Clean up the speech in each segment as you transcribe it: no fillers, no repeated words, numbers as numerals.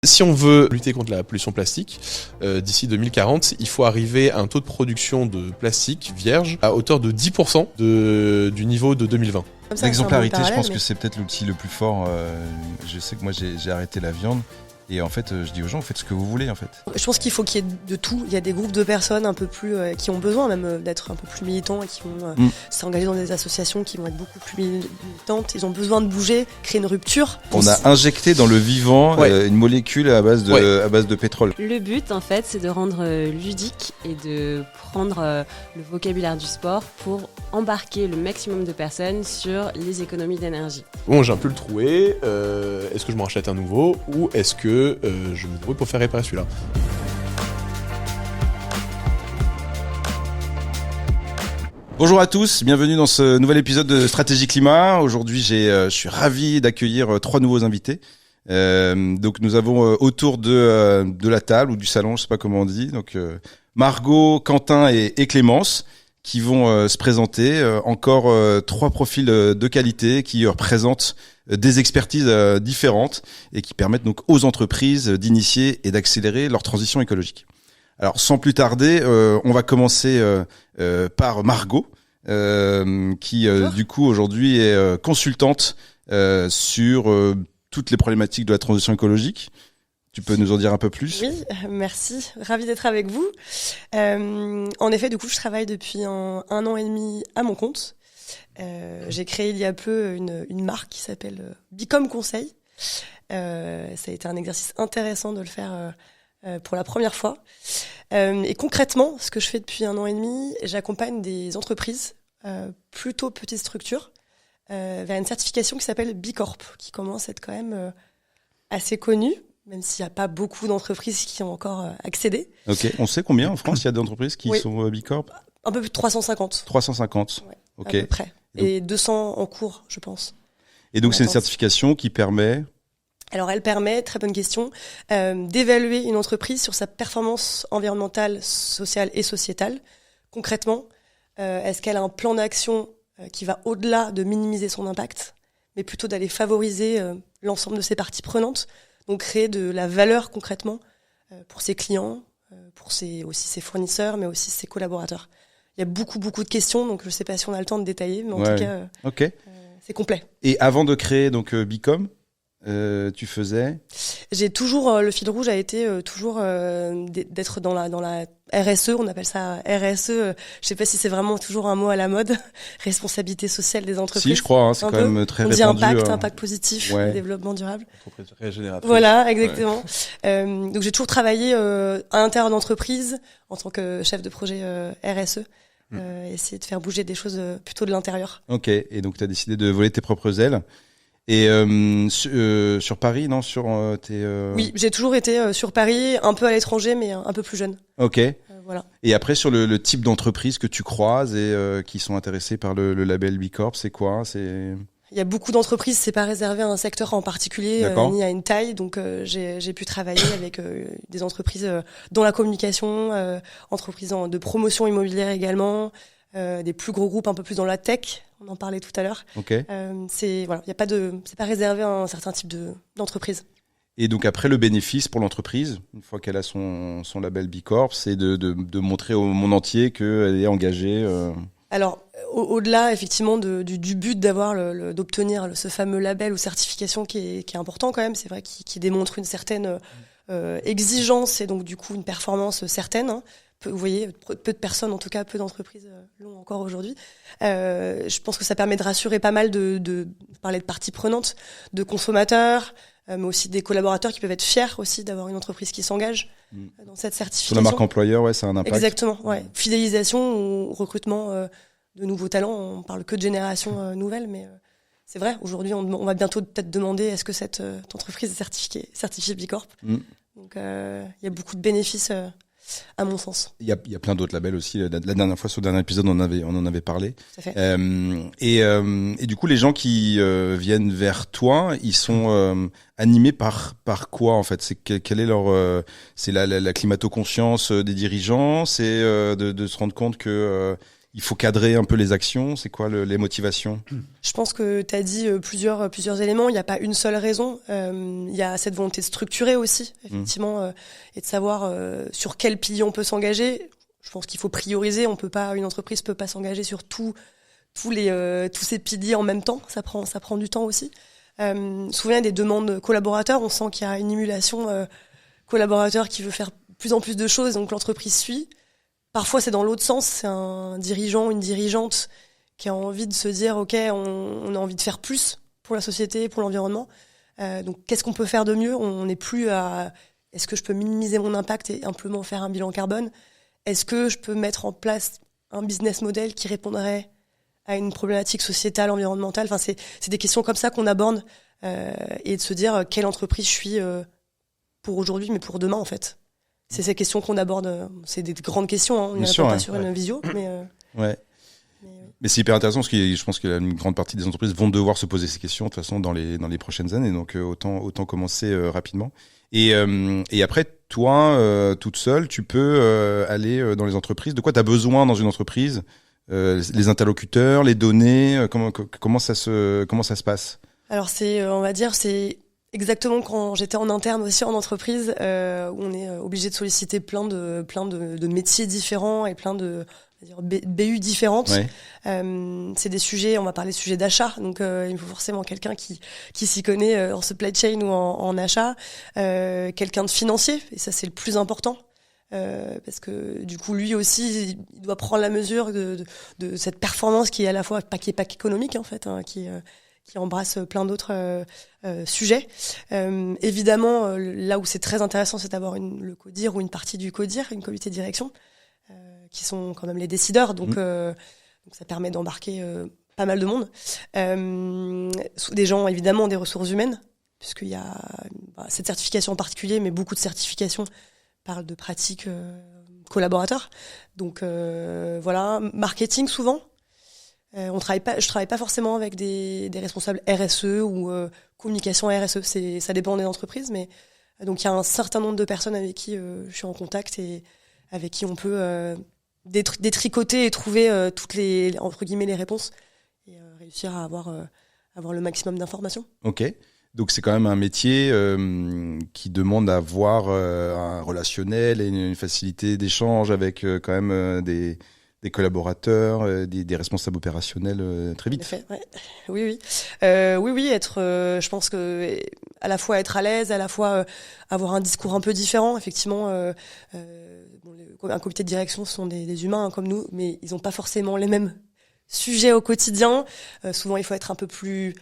Si on veut lutter contre la pollution plastique, d'ici 2040, il faut arriver à un taux de production de plastique vierge à hauteur de 10% du niveau de 2020. L'exemplarité, je pense que c'est peut-être l'outil le plus fort. Je sais que moi j'ai arrêté la viande. Et en fait, je dis aux gens, faites ce que vous voulez en fait. Je pense qu'il faut qu'il y ait de tout. Il y a des groupes de personnes un peu plus qui ont besoin même d'être un peu plus militants et qui vont s'engager dans des associations qui vont être beaucoup plus militantes. Ils ont besoin de bouger, créer une rupture. On a injecté dans le vivant une molécule à base de pétrole. Le but en fait, c'est de rendre ludique et de prendre le vocabulaire du sport pour embarquer le maximum de personnes sur les économies d'énergie. Bon, j'ai un peu le troué. Est-ce que je m'en rachète un nouveau ou est-ce que je me débrouille pour faire réparer celui-là? Bonjour à tous, bienvenue dans ce nouvel épisode de Stratégie Climat. Aujourd'hui, je suis ravi d'accueillir 3 nouveaux invités. Donc nous avons autour de la table ou du salon, je sais pas comment on dit, donc Margot, Quentin et Clémence qui vont se présenter. Encore 3 profils de qualité qui représentent des expertises différentes et qui permettent donc aux entreprises d'initier et d'accélérer leur transition écologique. Alors sans plus tarder, on va commencer par Margot qui du coup aujourd'hui est consultante sur toutes les problématiques de la transition écologique. Tu peux nous en dire un peu plus? Oui, merci. Ravie d'être avec vous. En effet, du coup, je travaille depuis un an et demi à mon compte. J'ai créé il y a peu une marque qui s'appelle Bicom Conseil. Ça a été un exercice intéressant de le faire pour la première fois. Et concrètement, ce que je fais depuis un an et demi, j'accompagne des entreprises, plutôt petites structures, vers une certification qui s'appelle Bicorp, qui commence à être quand même assez connue, même s'il n'y a pas beaucoup d'entreprises qui ont encore accédé. Ok, on sait combien en France il y a d'entreprises qui sont Bicorp? Un peu plus de 350. 350, ouais, ok. À peu près. Et 200 en cours, je pense. Et donc c'est une certification qui permet... Alors elle permet, très bonne question, d'évaluer une entreprise sur sa performance environnementale, sociale et sociétale. Concrètement, est-ce qu'elle a un plan d'action qui va au-delà de minimiser son impact, mais plutôt d'aller favoriser l'ensemble de ses parties prenantes, donc créer de la valeur concrètement pour ses clients, pour aussi ses fournisseurs, mais aussi ses collaborateurs. Il y a beaucoup de questions, donc je ne sais pas si on a le temps de détailler, mais en tout cas, c'est complet. Et avant de créer donc Bicom, tu faisais? J'ai toujours le fil rouge a été toujours d'être dans la RSE, on appelle ça RSE. Je sais pas si c'est vraiment toujours un mot à la mode, responsabilité sociale des entreprises. Si, je crois, c'est quand même très répandu. On dit impact positif, développement durable. Régénératrice. Voilà, exactement. Ouais. Donc j'ai toujours travaillé à l'intérieur d'entreprise en tant que chef de projet RSE. Essayer de faire bouger des choses plutôt de l'intérieur. Ok, et donc tu as décidé de voler tes propres ailes. Et sur Paris, non, Oui, j'ai toujours été sur Paris, un peu à l'étranger, mais un peu plus jeune. Ok. Voilà. Et après, sur le type d'entreprise que tu croises et qui sont intéressées par le label Bicorp, c'est quoi? Il y a beaucoup d'entreprises, c'est pas réservé à un secteur en particulier, ni à une taille. Donc j'ai pu travailler avec des entreprises dans la communication, entreprises de promotion immobilière également. Des plus gros groupes un peu plus dans la tech, on en parlait tout à l'heure. Okay. C'est pas réservé à un certain type d'entreprise. Et donc après le bénéfice pour l'entreprise, une fois qu'elle a son label Bicorp, c'est de montrer au monde entier qu'elle est engagée. Alors au-delà effectivement du but d'obtenir ce fameux label ou certification qui est important quand même, c'est vrai qui démontre une certaine exigence et donc du coup une performance certaine. Hein. Vous voyez, peu de personnes, en tout cas peu d'entreprises l'ont encore aujourd'hui. Je pense que ça permet de rassurer pas mal de parler de parties prenantes, de consommateurs, mais aussi des collaborateurs qui peuvent être fiers aussi d'avoir une entreprise qui s'engage dans cette certification. Sur la marque employeur, ça a un impact. Exactement, ouais. Fidélisation ou recrutement de nouveaux talents. On parle que de génération nouvelle, mais c'est vrai. Aujourd'hui, on va bientôt peut-être demander est-ce que cette entreprise est certifiée Bicorp. Donc, il y a beaucoup de bénéfices. À mon sens. Il y a plein d'autres labels aussi. La dernière fois, sur le dernier épisode, on en avait parlé. Tout à fait. Et du coup, les gens qui viennent vers toi, ils sont animés par quoi en fait? C'est quelle est leur c'est la climato-conscience des dirigeants. C'est de se rendre compte que il faut cadrer un peu les actions. C'est quoi les motivations? Je pense que tu as dit plusieurs éléments. Il n'y a pas une seule raison. Il y a cette volonté de structurer aussi, effectivement, et de savoir sur quel pilier on peut s'engager. Je pense qu'il faut prioriser. Une entreprise peut pas s'engager sur tous ces piliers en même temps. Ça prend du temps aussi. Souvent, il y a des demandes collaborateurs. On sent qu'il y a une émulation collaborateur qui veut faire plus en plus de choses, donc l'entreprise suit. Parfois, c'est dans l'autre sens. C'est un dirigeant, une dirigeante qui a envie de se dire, OK, on a envie de faire plus pour la société, pour l'environnement. Donc, qu'est-ce qu'on peut faire de mieux? On n'est plus à est-ce que je peux minimiser mon impact et simplement faire un bilan carbone? Est-ce que je peux mettre en place un business model qui répondrait à une problématique sociétale, environnementale? Enfin, c'est des questions comme ça qu'on aborde et de se dire quelle entreprise je suis pour aujourd'hui, mais pour demain, en fait. C'est ces questions qu'on aborde. C'est des grandes questions, hein. On n'y répond pas sur une visio, mais... Mais c'est hyper intéressant parce que je pense qu'une grande partie des entreprises vont devoir se poser ces questions de toute façon dans les prochaines années. Donc autant commencer rapidement. Et après, toi, toute seule, tu peux aller dans les entreprises. De quoi tu as besoin dans une entreprise? Les interlocuteurs, les données, comment ça se passe? Alors on va dire, c'est exactement quand j'étais en interne aussi en entreprise, où on est obligé de solliciter plein de métiers différents et plein de BU différentes. Ouais. C'est des sujets, on va parler de sujets d'achat, donc il faut forcément quelqu'un qui s'y connaît en supply chain ou en achat, quelqu'un de financier, et ça c'est le plus important. Parce que du coup lui aussi il doit prendre la mesure de cette performance qui est à la fois qui est pas qu'économique en fait, hein, qui embrasse plein d'autres sujets. Évidemment, là où c'est très intéressant, c'est d'avoir le CODIR ou une partie du CODIR, une comité de direction, qui sont quand même les décideurs. Donc ça permet d'embarquer pas mal de monde. Des gens, évidemment, des ressources humaines, puisqu'il y a cette certification en particulier, mais beaucoup de certifications parlent de pratiques collaborateurs. Donc voilà, marketing souvent. Je travaille pas forcément avec des responsables RSE ou communication RSE. Ça dépend des entreprises, mais donc il y a un certain nombre de personnes avec qui je suis en contact et avec qui on peut détricoter et trouver toutes les entre guillemets les réponses et réussir à avoir le maximum d'informations. Ok. Donc c'est quand même un métier qui demande à avoir un relationnel et une facilité d'échange avec quand même des collaborateurs, des responsables opérationnels très vite. En effet, ouais. Oui. Je pense que à la fois être à l'aise, à la fois avoir un discours un peu différent. Effectivement, un comité de direction, ce sont des humains hein, comme nous, mais ils n'ont pas forcément les mêmes sujets au quotidien. Souvent, il faut être un peu plus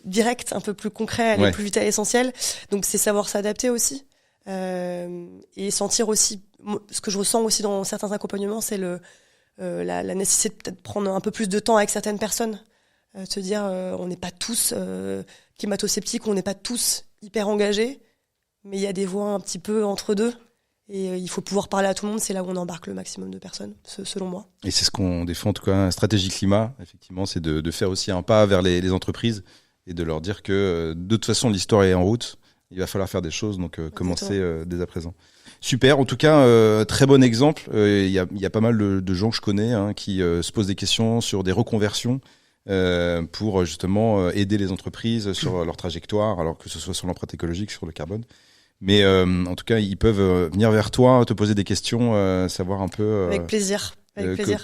direct, un peu plus concret, aller plus vite à l'essentiel. Donc, c'est savoir s'adapter aussi et sentir aussi. Ce que je ressens aussi dans certains accompagnements, c'est la nécessité de peut-être prendre un peu plus de temps avec certaines personnes, se dire on n'est pas tous climato-sceptiques, on n'est pas tous hyper engagés, mais il y a des voies un petit peu entre deux et il faut pouvoir parler à tout le monde, c'est là où on embarque le maximum de personnes, selon moi. Et c'est ce qu'on défend en tout cas, stratégie climat, effectivement, c'est de faire aussi un pas vers les entreprises et de leur dire que de toute façon l'histoire est en route, il va falloir faire des choses, donc commencer dès à présent. Super, en tout cas, très bon exemple. Il y a pas mal de gens que je connais qui se posent des questions sur des reconversions pour justement aider les entreprises sur leur trajectoire, alors que ce soit sur l'empreinte écologique, sur le carbone. Mais en tout cas, ils peuvent venir vers toi, te poser des questions, savoir un peu... Avec plaisir,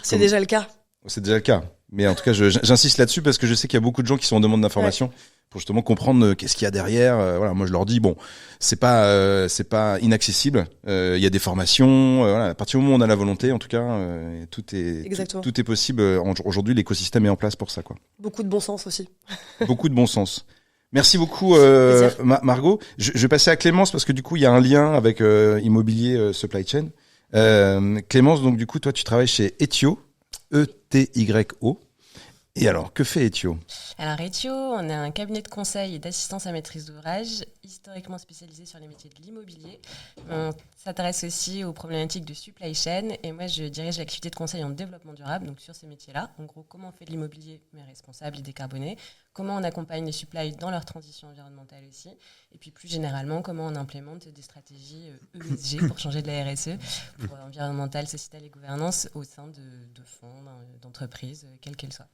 c'est déjà le cas. C'est déjà le cas. Mais en tout cas, j'insiste là-dessus parce que je sais qu'il y a beaucoup de gens qui sont en demande d'informations. Ouais. Pour justement comprendre qu'est-ce qu'il y a derrière. Voilà, moi je leur dis bon, c'est pas inaccessible. Il y a des formations. Voilà, à partir du moment où on a la volonté, en tout cas, tout est possible. Aujourd'hui, l'écosystème est en place pour ça, quoi. Beaucoup de bon sens aussi. Beaucoup de bon sens. Merci beaucoup, Margot. Je vais passer à Clémence parce que du coup, il y a un lien avec immobilier supply chain. Clémence, donc du coup, toi, tu travailles chez Etyo, ETYO. Et alors, que fait Ethio ? Alors Ethio, on est un cabinet de conseil et d'assistance à maîtrise d'ouvrage, historiquement spécialisé sur les métiers de l'immobilier. On s'intéresse aussi aux problématiques de supply chain et moi je dirige l'activité de conseil en développement durable, donc sur ces métiers-là. En gros, comment on fait de l'immobilier mais responsable et décarboné, comment on accompagne les supplies dans leur transition environnementale aussi, et puis plus généralement, comment on implémente des stratégies ESG pour changer de la RSE, pour environnementale, sociétale et gouvernance au sein de fonds, d'entreprises, quelles qu'elles soient.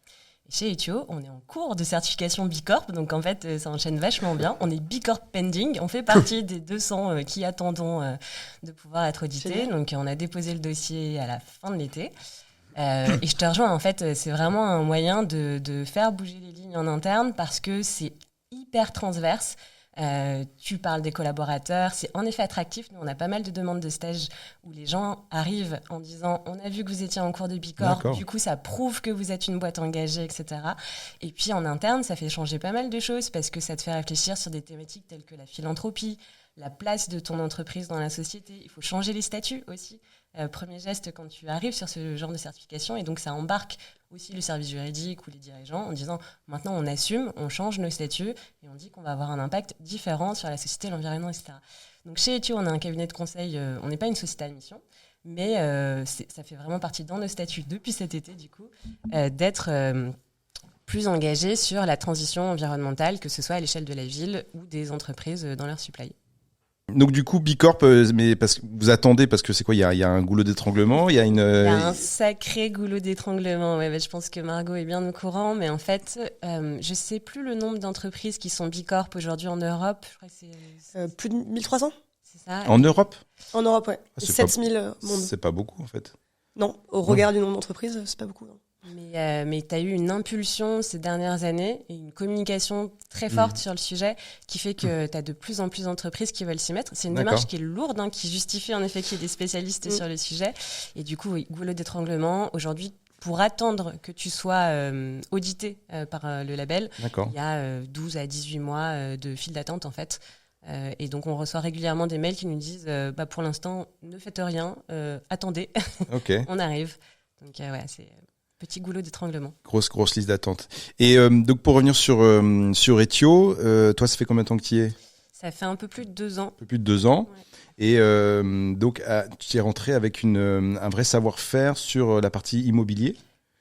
Chez Ethio, on est en cours de certification B Corp, donc en fait, ça enchaîne vachement bien. On est B Corp pending, on fait partie des 200 qui attendons de pouvoir être audités. Donc on a déposé le dossier à la fin de l'été. Et je te rejoins, en fait, c'est vraiment un moyen de faire bouger les lignes en interne parce que c'est hyper transverse. Tu parles des collaborateurs, c'est en effet attractif. Nous, on a pas mal de demandes de stage où les gens arrivent en disant « on a vu que vous étiez en cours de B Corp, du coup ça prouve que vous êtes une boîte engagée, etc. » Et puis en interne, ça fait changer pas mal de choses parce que ça te fait réfléchir sur des thématiques telles que la philanthropie, la place de ton entreprise dans la société. Il faut changer les statuts aussi. Premier geste quand tu arrives sur ce genre de certification, et donc ça embarque aussi le service juridique ou les dirigeants en disant maintenant on assume, on change nos statuts et on dit qu'on va avoir un impact différent sur la société, l'environnement, etc. Donc chez Ethio, on a un cabinet de conseil, on n'est pas une société à mission, mais ça fait vraiment partie dans nos statuts depuis cet été du coup, d'être plus engagé sur la transition environnementale, que ce soit à l'échelle de la ville ou des entreprises dans leur supply. Donc du coup, B Corp, mais parce que vous attendez, parce que c'est quoi ? Il y a un goulot d'étranglement, il y a une. Il y a un sacré goulot d'étranglement. Ouais, je pense que Margot est bien au courant, mais en fait, je sais plus le nombre d'entreprises qui sont B Corp aujourd'hui en Europe. Je crois que c'est Plus de 1300 c'est ça. En Europe ? en Europe, ouais. Ah, c'est 7000 mondes. C'est pas beaucoup en fait. Non, au regard du nombre d'entreprises, c'est pas beaucoup. Non. Mais tu as eu une impulsion ces dernières années et une communication très forte sur le sujet qui fait que tu as de plus en plus d'entreprises qui veulent s'y mettre. C'est une démarche qui est lourde, qui justifie en effet qu'il y ait des spécialistes sur le sujet. Et du coup, oui, goulot d'étranglement. Aujourd'hui, pour attendre que tu sois audité par le label, il y a 12 à 18 mois de file d'attente en fait. Et donc on reçoit régulièrement des mails qui nous disent pour l'instant, ne faites rien, attendez, on arrive. Donc ouais, c'est... petit goulot d'étranglement. Grosse liste d'attente. Et donc pour revenir sur Ethio, toi ça fait combien de temps que tu y es ? Ça fait un peu plus de 2 ans. Un peu plus de 2 ans. Ouais. Et donc tu es rentré avec un vrai savoir-faire sur la partie immobilier.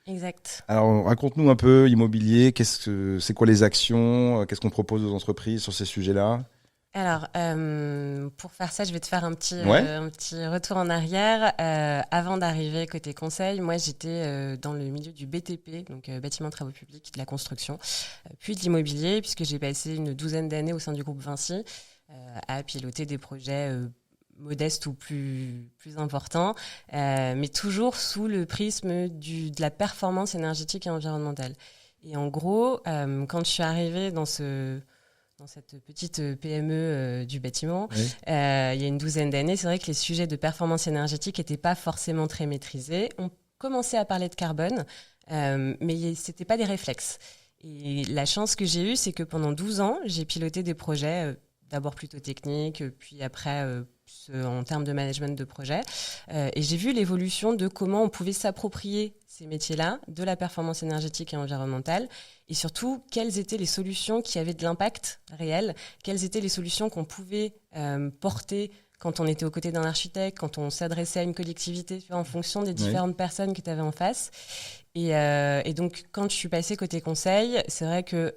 Exact. Alors raconte-nous un peu immobilier, c'est quoi les actions, qu'est-ce qu'on propose aux entreprises sur ces sujets-là ? Alors, pour faire ça, je vais te faire un petit retour en arrière. Avant d'arriver côté conseil, moi, j'étais dans le milieu du BTP, donc bâtiment travaux publics, de la construction, puis de l'immobilier, puisque j'ai passé une 12aine d'années au sein du groupe Vinci à piloter des projets modestes ou plus importants, mais toujours sous le prisme de la performance énergétique et environnementale. Et en gros, quand je suis arrivée dans cette petite PME du bâtiment, il y a une 12aine d'années, c'est vrai que les sujets de performance énergétique n'étaient pas forcément très maîtrisés. On commençait à parler de carbone, mais ce n'était pas des réflexes. Et la chance que j'ai eue, c'est que pendant 12 ans, j'ai piloté des projets, d'abord plutôt techniques, puis après en termes de management de projet. Et j'ai vu l'évolution de comment on pouvait s'approprier ces métiers-là, de la performance énergétique et environnementale, et surtout, quelles étaient les solutions qui avaient de l'impact réel, quelles étaient les solutions qu'on pouvait porter quand on était aux côtés d'un architecte, quand on s'adressait à une collectivité, en fonction des différentes personnes que tu avais en face. Et donc, quand je suis passée côté conseil, c'est vrai que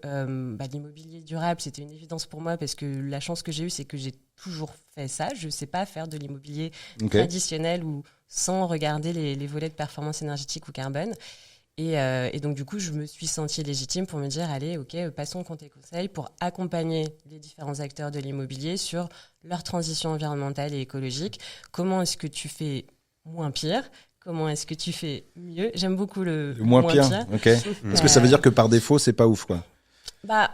l'immobilier durable, c'était une évidence pour moi parce que la chance que j'ai eue, c'est que j'ai toujours fait ça. Je ne sais pas faire de l'immobilier traditionnel ou sans regarder les volets de performance énergétique ou carbone. Et donc, du coup, je me suis sentie légitime pour me dire, allez, passons côté conseil pour accompagner les différents acteurs de l'immobilier sur leur transition environnementale et écologique. Comment est-ce que tu fais moins pire ? Comment est-ce que tu fais mieux ? J'aime beaucoup le moins pire. Ok. Est-ce que ça veut dire que par défaut, c'est pas ouf, quoi ?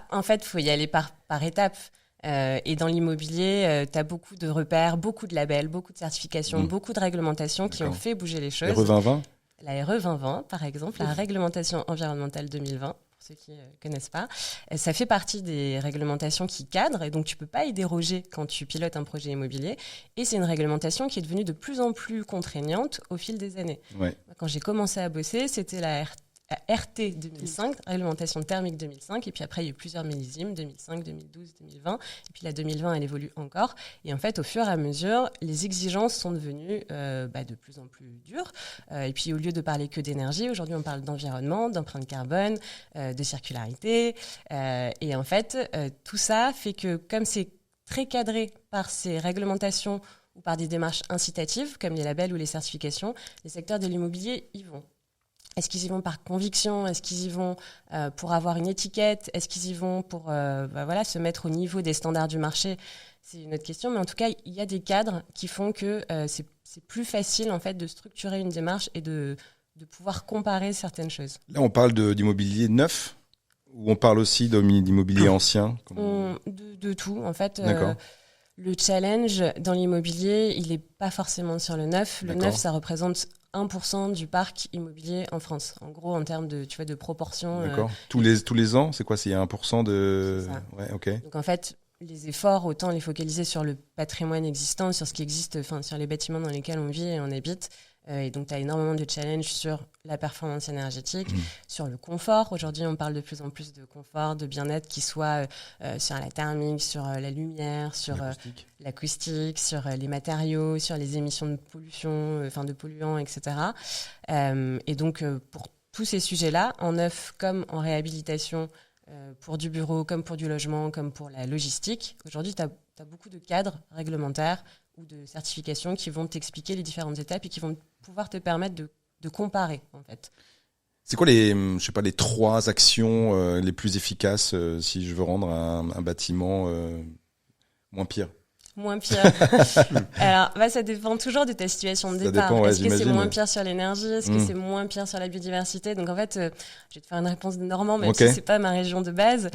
En fait, il faut y aller par étapes. Et dans l'immobilier, tu as beaucoup de repères, beaucoup de labels, beaucoup de certifications, beaucoup de réglementations qui ont fait bouger les choses. RE 2020 ? La RE 2020, par exemple, la réglementation environnementale 2020, pour ceux qui ne connaissent pas. Ça fait partie des réglementations qui cadrent, et donc tu ne peux pas y déroger quand tu pilotes un projet immobilier. Et c'est une réglementation qui est devenue de plus en plus contraignante au fil des années. Ouais. Quand j'ai commencé à bosser, c'était la RT 2005, réglementation thermique 2005, et puis après il y a eu plusieurs millésimes, 2005, 2012, 2020, et puis la 2020 elle évolue encore, et en fait au fur et à mesure, les exigences sont devenues de plus en plus dures, et puis au lieu de parler que d'énergie, aujourd'hui on parle d'environnement, d'empreinte carbone, de circularité, et en fait tout ça fait que comme c'est très cadré par ces réglementations ou par des démarches incitatives, comme les labels ou les certifications, les secteurs de l'immobilier y vont. Est-ce qu'ils y vont par conviction? Est-ce qu'ils y vont pour avoir une étiquette? Est-ce qu'ils y vont pour se mettre au niveau des standards du marché? C'est une autre question, mais en tout cas, il y a des cadres qui font que c'est plus facile en fait, de structurer une démarche et de pouvoir comparer certaines choses. Là, on parle d'immobilier neuf ou on parle aussi d'immobilier ancien de tout, en fait. Le challenge dans l'immobilier, il n'est pas forcément sur le neuf. Le neuf, ça représente 1% du parc immobilier en France. En gros, en termes de proportion. D'accord. Tous les ans, c'est quoi? C'est 1% de... C'est ça. Ouais, ok. Donc en fait, les efforts, autant les focaliser sur le patrimoine existant, sur ce qui existe, sur les bâtiments dans lesquels on vit et on habite. Et donc, tu as énormément de challenges sur la performance énergétique, sur le confort. Aujourd'hui, on parle de plus en plus de confort, de bien-être, qui soit sur la thermique, sur la lumière, sur l'acoustique, sur les matériaux, sur les émissions de pollution, de polluants, etc. Et donc, pour tous ces sujets-là, en neuf comme en réhabilitation, pour du bureau, comme pour du logement, comme pour la logistique, aujourd'hui, tu as beaucoup de cadres réglementaires ou de certifications qui vont t'expliquer les différentes étapes et qui vont pouvoir te permettre de comparer, en fait. C'est quoi les 3 actions les plus efficaces si je veux rendre un bâtiment moins pire? Moins pire. Alors, ça dépend toujours de ta situation de départ. Est-ce que c'est moins pire sur l'énergie? Est-ce que c'est moins pire sur la biodiversité? Donc, en fait, je vais te faire une réponse de Normand, même si c'est pas ma région de base.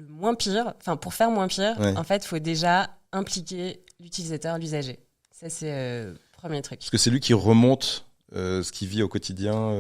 Le moins pire, pour faire moins pire, en fait, il faut déjà impliquer l'utilisateur, l'usager. Ça, c'est le premier truc. Parce que c'est lui qui remonte ce qu'il vit au quotidien.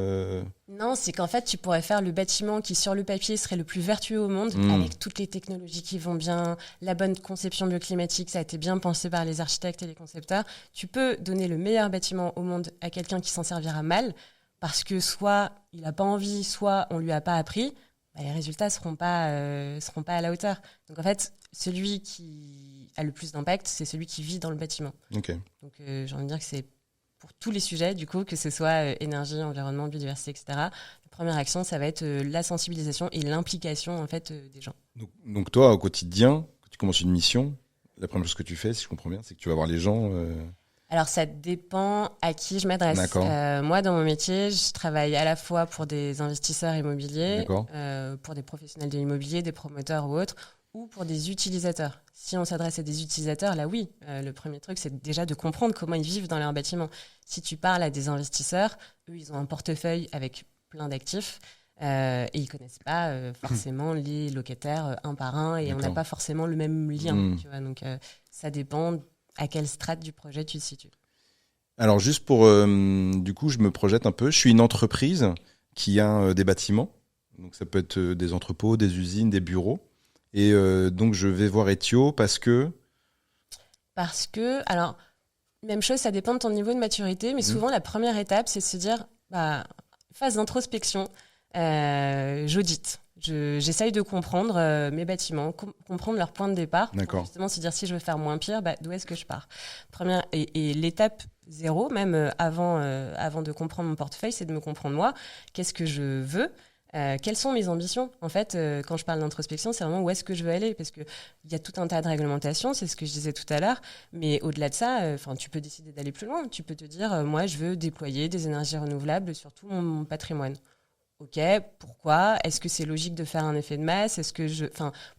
Non, c'est qu'en fait, tu pourrais faire le bâtiment qui, sur le papier, serait le plus vertueux au monde, avec toutes les technologies qui vont bien, la bonne conception bioclimatique, ça a été bien pensé par les architectes et les concepteurs. Tu peux donner le meilleur bâtiment au monde à quelqu'un qui s'en servira mal, parce que soit il n'a pas envie, soit on ne lui a pas appris. Les résultats seront pas à la hauteur. Donc en fait, celui qui a le plus d'impact, c'est celui qui vit dans le bâtiment. Okay. Donc j'ai envie de dire que c'est pour tous les sujets, du coup, que ce soit énergie, environnement, biodiversité, etc. La première action, ça va être la sensibilisation et l'implication en fait des gens. Donc toi, au quotidien, quand tu commences une mission, la première chose que tu fais, si je comprends bien, c'est que tu vas voir les gens. Alors, ça dépend à qui je m'adresse. Moi, dans mon métier, je travaille à la fois pour des investisseurs immobiliers, pour des professionnels de l'immobilier, des promoteurs ou autres, ou pour des utilisateurs. Si on s'adresse à des utilisateurs, là oui, le premier truc, c'est déjà de comprendre comment ils vivent dans leur bâtiment. Si tu parles à des investisseurs, eux, ils ont un portefeuille avec plein d'actifs et ils ne connaissent pas forcément les locataires un par un et on n'a pas forcément le même lien. Tu vois, donc, ça dépend à quelle strate du projet tu te situes. Alors juste pour, du coup, je me projette un peu. Je suis une entreprise qui a des bâtiments. Donc ça peut être des entrepôts, des usines, des bureaux. Et donc je vais voir Ethio parce que, alors, même chose, ça dépend de ton niveau de maturité. Mais souvent, la première étape, c'est de se dire, phase d'introspection, j'audite. J'essaye de comprendre mes bâtiments, comprendre leur point de départ, pour justement se dire si je veux faire moins pire, d'où est-ce que je pars. Et l'étape 0, même avant de comprendre mon portefeuille, c'est de me comprendre moi, qu'est-ce que je veux, quelles sont mes ambitions. En fait, quand je parle d'introspection, c'est vraiment où est-ce que je veux aller, parce qu'il y a tout un tas de réglementations, c'est ce que je disais tout à l'heure, mais au-delà de ça, tu peux décider d'aller plus loin. Tu peux te dire, moi, je veux déployer des énergies renouvelables sur tout mon patrimoine. Ok, pourquoi? Est-ce que c'est logique de faire un effet de masse?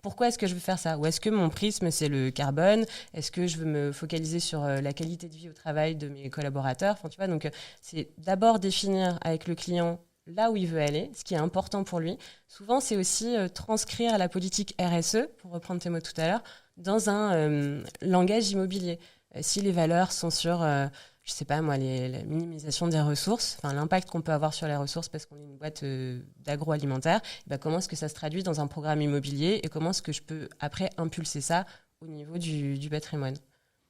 Pourquoi est-ce que je veux faire ça? Ou est-ce que mon prisme, c'est le carbone? Est-ce que je veux me focaliser sur la qualité de vie au travail de mes collaborateurs? Tu vois, donc c'est d'abord définir avec le client là où il veut aller, ce qui est important pour lui. Souvent, c'est aussi transcrire la politique RSE, pour reprendre tes mots tout à l'heure, dans un langage immobilier. Si les valeurs sont sur... je sais pas moi, la minimisation des ressources, l'impact qu'on peut avoir sur les ressources parce qu'on est une boîte d'agroalimentaire, comment est-ce que ça se traduit dans un programme immobilier et comment est-ce que je peux après impulser ça au niveau du patrimoine.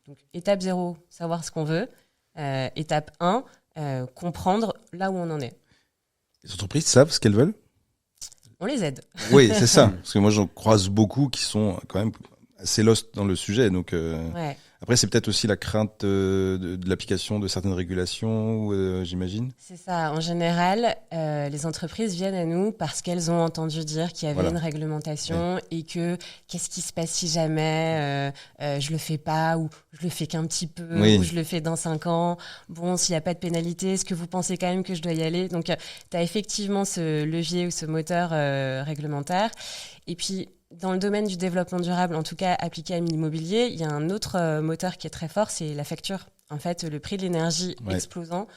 Donc étape 0, savoir ce qu'on veut. Étape 1, comprendre là où on en est. Les entreprises savent ce qu'elles veulent ? On les aide. Oui, c'est ça. Parce que moi, j'en croise beaucoup qui sont quand même assez lost dans le sujet. Donc, Ouais. Après, c'est peut-être aussi la crainte de l'application de certaines régulations, j'imagine. C'est ça. En général, les entreprises viennent à nous parce qu'elles ont entendu dire qu'il y avait une réglementation et que qu'est-ce qui se passe si jamais je le fais pas ou je le fais qu'un petit peu ou je le fais dans 5 ans. Bon, s'il n'y a pas de pénalité, est-ce que vous pensez quand même que je dois y aller ? Donc, tu as effectivement ce levier ou ce moteur réglementaire. Et puis, dans le domaine du développement durable, en tout cas appliqué à l'immobilier, il y a un autre moteur qui est très fort, c'est la facture. En fait, le prix de l'énergie explosant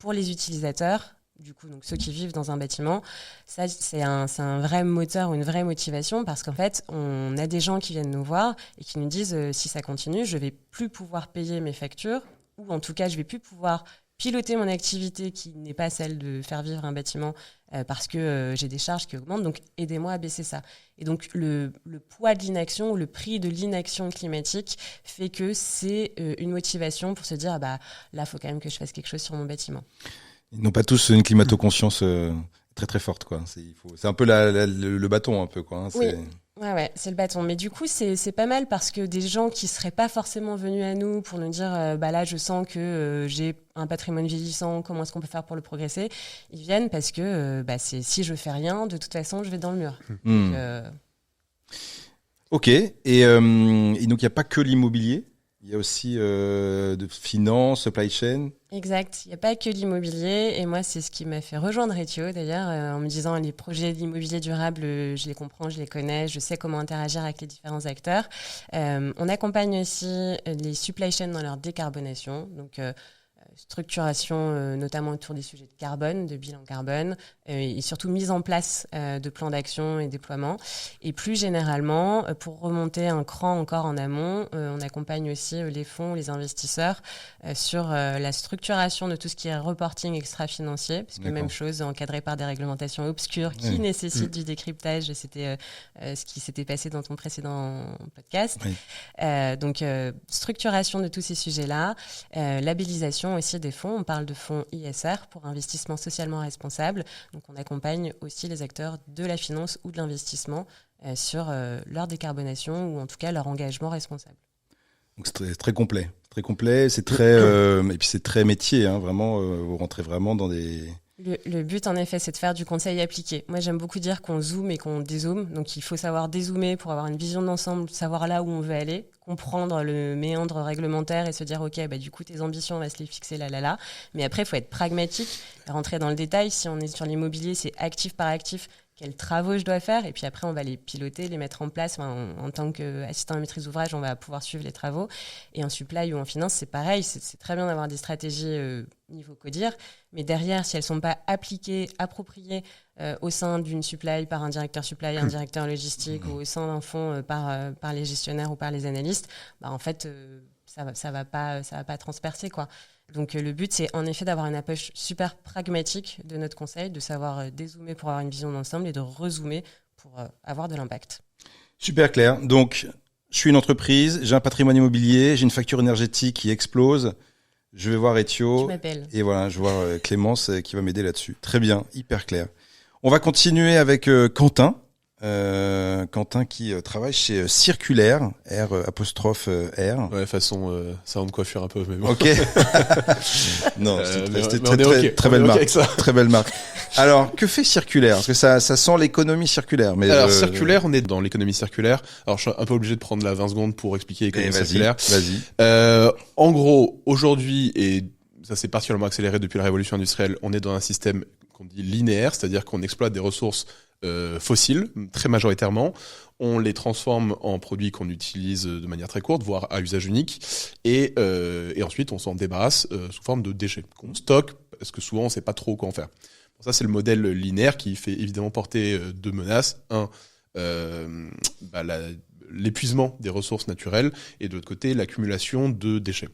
pour les utilisateurs, du coup, donc ceux qui vivent dans un bâtiment, ça, c'est un vrai moteur ou une vraie motivation parce qu'en fait, on a des gens qui viennent nous voir et qui nous disent si ça continue, je vais plus pouvoir payer mes factures ou en tout cas, je vais plus pouvoir piloter mon activité qui n'est pas celle de faire vivre un bâtiment parce que j'ai des charges qui augmentent, donc aidez-moi à baisser ça. Et donc le poids de l'inaction, le prix de l'inaction climatique fait que c'est une motivation pour se dire là, il faut quand même que je fasse quelque chose sur mon bâtiment. Ils n'ont pas tous une climato-conscience très très forte, quoi. C'est un peu le bâton, un peu, quoi. Oui. Ouais, c'est le bâton. Mais du coup, c'est pas mal parce que des gens qui seraient pas forcément venus à nous pour nous dire là, je sens que j'ai un patrimoine vieillissant, comment est-ce qu'on peut faire pour le progresser ? Ils viennent parce que si je fais rien, de toute façon, je vais dans le mur. Donc, Ok. Et donc, il n'y a pas que l'immobilier. Il y a aussi de finance, supply chain. Exact. Il n'y a pas que l'immobilier. Et moi, c'est ce qui m'a fait rejoindre Ethio, d'ailleurs, en me disant les projets d'immobilier durable, je les comprends, je les connais, je sais comment interagir avec les différents acteurs. On accompagne aussi les supply chains dans leur décarbonation. Donc, structuration, notamment autour des sujets de carbone, de bilan carbone, et surtout mise en place de plans d'action et déploiement. Et plus généralement, pour remonter un cran encore en amont, on accompagne aussi les fonds, les investisseurs sur la structuration de tout ce qui est reporting extra-financier, parce que même chose, encadré par des réglementations obscures qui nécessitent du décryptage. C'était ce qui s'était passé dans ton précédent podcast. Donc, structuration de tous ces sujets-là, labellisation aussi des fonds. On parle de fonds ISR pour investissement socialement responsable. Donc, on accompagne aussi les acteurs de la finance ou de l'investissement sur leur décarbonation ou en tout cas leur engagement responsable. Donc, c'est très complet. Très complet, c'est très, et puis c'est très métier, hein, vraiment, vous rentrez vraiment dans des... Le but, en effet, c'est de faire du conseil appliqué. Moi, j'aime beaucoup dire qu'on zoome et qu'on dézoome. Donc, il faut savoir dézoomer pour avoir une vision d'ensemble, savoir là où on veut aller, comprendre le méandre réglementaire et se dire, OK, du coup, tes ambitions, on va se les fixer là. Mais après, il faut être pragmatique, rentrer dans le détail. Si on est sur l'immobilier, c'est actif par actif. Quels travaux je dois faire, et puis après on va les piloter, les mettre en place. En tant qu'assistant à maîtrise d'ouvrage, on va pouvoir suivre les travaux. Et en supply ou en finance, c'est pareil, c'est très bien d'avoir des stratégies niveau CODIR, mais derrière, si elles ne sont pas appliquées, appropriées au sein d'une supply par un directeur supply, un directeur logistique, ou au sein d'un fonds par les gestionnaires ou par les analystes, en fait, ça va pas transpercer, quoi. Donc le but, c'est en effet d'avoir une approche super pragmatique de notre conseil, de savoir dézoomer pour avoir une vision d'ensemble et de rezoomer pour avoir de l'impact. Super clair. Donc, je suis une entreprise, j'ai un patrimoine immobilier, j'ai une facture énergétique qui explose. Je vais voir Ethio. Tu m'appelles. Et voilà, je vais voir Clémence qui va m'aider là-dessus. Très bien, hyper clair. On va continuer avec Quentin. Quentin qui travaille chez Circulaire, R''R. Ouais, façon salon de coiffure un peu. Mais bon. Ok. Non, c'était très belle marque. Très belle marque. Alors, que fait Circulaire? Parce que ça sent l'économie circulaire. Mais alors, Circulaire, on est dans l'économie circulaire. Alors, je suis un peu obligé de prendre la 20 secondes pour expliquer l'économie circulaire. Vas-y. En gros, aujourd'hui, et ça s'est particulièrement accéléré depuis la révolution industrielle, on est dans un système qu'on dit linéaire, c'est-à-dire qu'on exploite des ressources fossiles, très majoritairement. On les transforme en produits qu'on utilise de manière très courte, voire à usage unique. Et ensuite, on s'en débarrasse sous forme de déchets qu'on stocke, parce que souvent, on ne sait pas trop quoi en faire. Bon, ça, c'est le modèle linéaire qui fait évidemment porter deux menaces. L'épuisement des ressources naturelles et de l'autre côté, l'accumulation de déchets.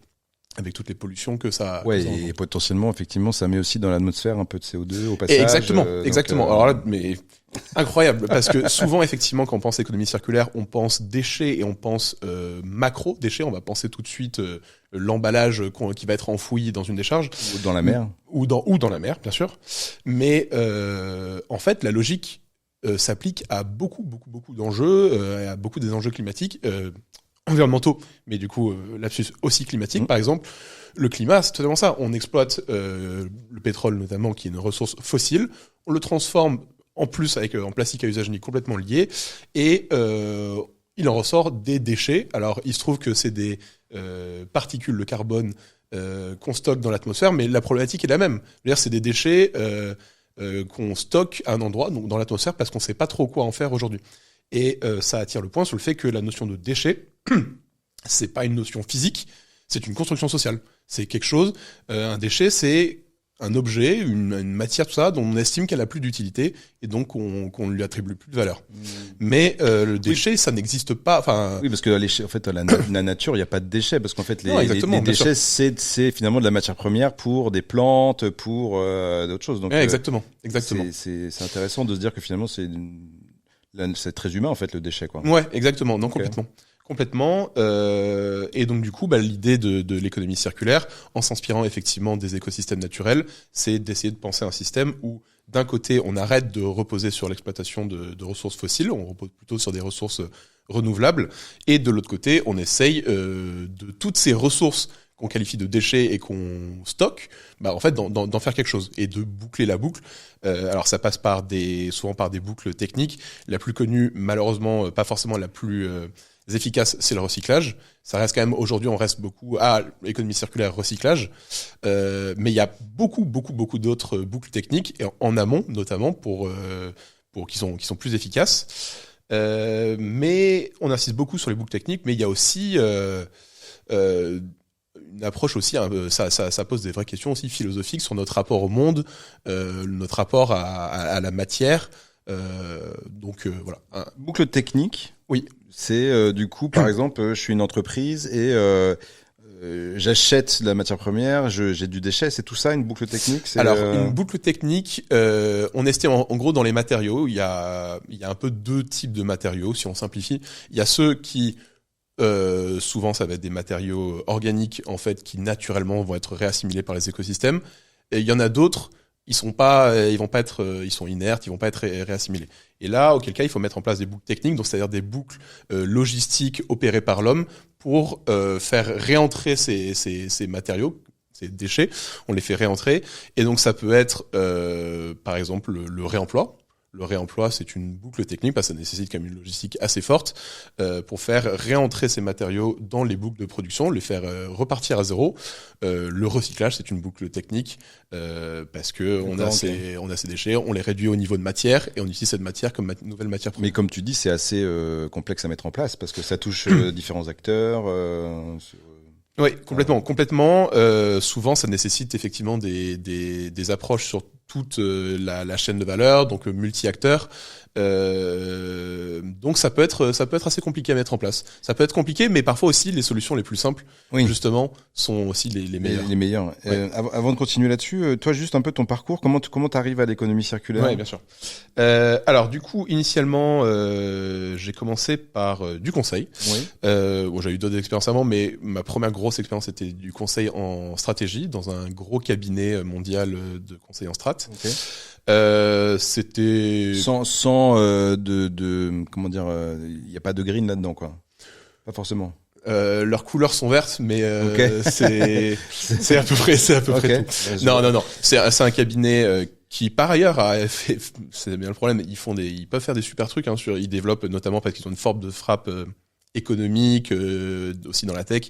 avec toutes les pollutions que ça. Ouais, que ça et potentiellement, effectivement, ça met aussi dans l'atmosphère un peu de CO2 au passage. Exactement. Alors là, mais incroyable, parce que souvent, effectivement, quand on pense économie circulaire, on pense déchets et on pense macro déchets. On va penser tout de suite l'emballage qui va être enfoui dans une décharge ou dans la mer, ou dans la mer, bien sûr. Mais en fait, la logique s'applique à beaucoup d'enjeux, à beaucoup des enjeux climatiques. Environnementaux, mais du coup, lapsus aussi climatique, par exemple. Le climat, c'est totalement ça. On exploite le pétrole, notamment, qui est une ressource fossile. On le transforme, en plus, avec en plastique à usage unique complètement lié. Et il en ressort des déchets. Alors, il se trouve que c'est des particules de carbone qu'on stocke dans l'atmosphère, mais la problématique est la même. C'est-à-dire, c'est des déchets qu'on stocke à un endroit, donc dans l'atmosphère, parce qu'on ne sait pas trop quoi en faire aujourd'hui. Et ça attire le point sur le fait que la notion de déchet, c'est pas une notion physique, c'est une construction sociale. C'est quelque chose, un déchet, c'est un objet, une matière, tout ça, dont on estime qu'elle a plus d'utilité et donc qu'on ne lui attribue plus de valeur. Mais le déchet, ça n'existe pas. Enfin, oui, parce que en fait, la nature, il n'y a pas de déchets, parce qu'en fait, les déchets, c'est finalement de la matière première pour des plantes, pour d'autres choses. Donc, exactement. C'est intéressant de se dire que finalement, c'est très humain en fait le déchet, quoi. Ouais, exactement. Non, complètement. Et donc du coup, l'idée de l'économie circulaire, en s'inspirant effectivement des écosystèmes naturels, c'est d'essayer de penser un système où d'un côté, on arrête de reposer sur l'exploitation de ressources fossiles, on repose plutôt sur des ressources renouvelables, et de l'autre côté, on essaye de toutes ces ressources qu'on qualifie de déchets et qu'on stocke, en fait, d'en faire quelque chose et de boucler la boucle. Alors, ça passe souvent par des boucles techniques. La plus connue, malheureusement, pas forcément la plus efficace, c'est le recyclage. Ça reste quand même, aujourd'hui, on reste beaucoup à l'économie circulaire, recyclage. Mais il y a beaucoup d'autres boucles techniques, et en amont, notamment, pour qui sont plus efficaces. Mais on insiste beaucoup sur les boucles techniques, mais il y a aussi une approche aussi, ça pose des vraies questions aussi philosophiques sur notre rapport au monde, notre rapport à la matière. Donc voilà. Boucle technique. Oui. C'est du coup, par exemple, je suis une entreprise et j'achète de la matière première, j'ai du déchet. C'est tout ça, une boucle technique. Alors une boucle technique, on estime en gros dans les matériaux, il y a un peu deux types de matériaux si on simplifie. Il y a ceux qui souvent ça va être des matériaux organiques en fait qui naturellement vont être réassimilés par les écosystèmes, et il y en a d'autres, ils sont inertes, ils vont pas être réassimilés. Et là, auquel cas il faut mettre en place des boucles techniques, donc c'est-à-dire des boucles logistiques opérées par l'homme pour faire réentrer ces matériaux, ces déchets, on les fait réentrer, et donc ça peut être par exemple le réemploi. Le réemploi, c'est une boucle technique parce que ça nécessite quand même une logistique assez forte pour faire réentrer ces matériaux dans les boucles de production, les faire repartir à zéro. Le recyclage, c'est une boucle technique parce que on a ces déchets, on les réduit au niveau de matière et on utilise cette matière comme nouvelle matière première. Mais comme tu dis, c'est assez complexe à mettre en place parce que ça touche différents acteurs. Oui, complètement. Souvent, ça nécessite effectivement des approches sur toute la chaîne de valeur, donc multi-acteurs. Donc ça peut être assez compliqué à mettre en place. Ça peut être compliqué, mais parfois aussi les solutions les plus simples, justement, sont aussi les meilleures. Les meilleures. Ouais. Avant de continuer là-dessus, toi, juste un peu ton parcours, comment t'arrives à l'économie circulaire? Oui, bien sûr. Alors du coup, initialement, j'ai commencé par du conseil. Oui. J'ai eu d'autres expériences avant, mais ma première grosse expérience était du conseil en stratégie dans un gros cabinet mondial de conseil en strat. Okay. C'était sans comment dire, il y a pas de green là-dedans, quoi. Pas forcément. Leurs couleurs sont vertes, mais c'est à peu près okay. tout. Non. C'est un cabinet qui par ailleurs c'est bien le problème, ils peuvent faire des super trucs, hein, ils développent notamment parce qu'ils ont une force de frappe économique, aussi dans la tech.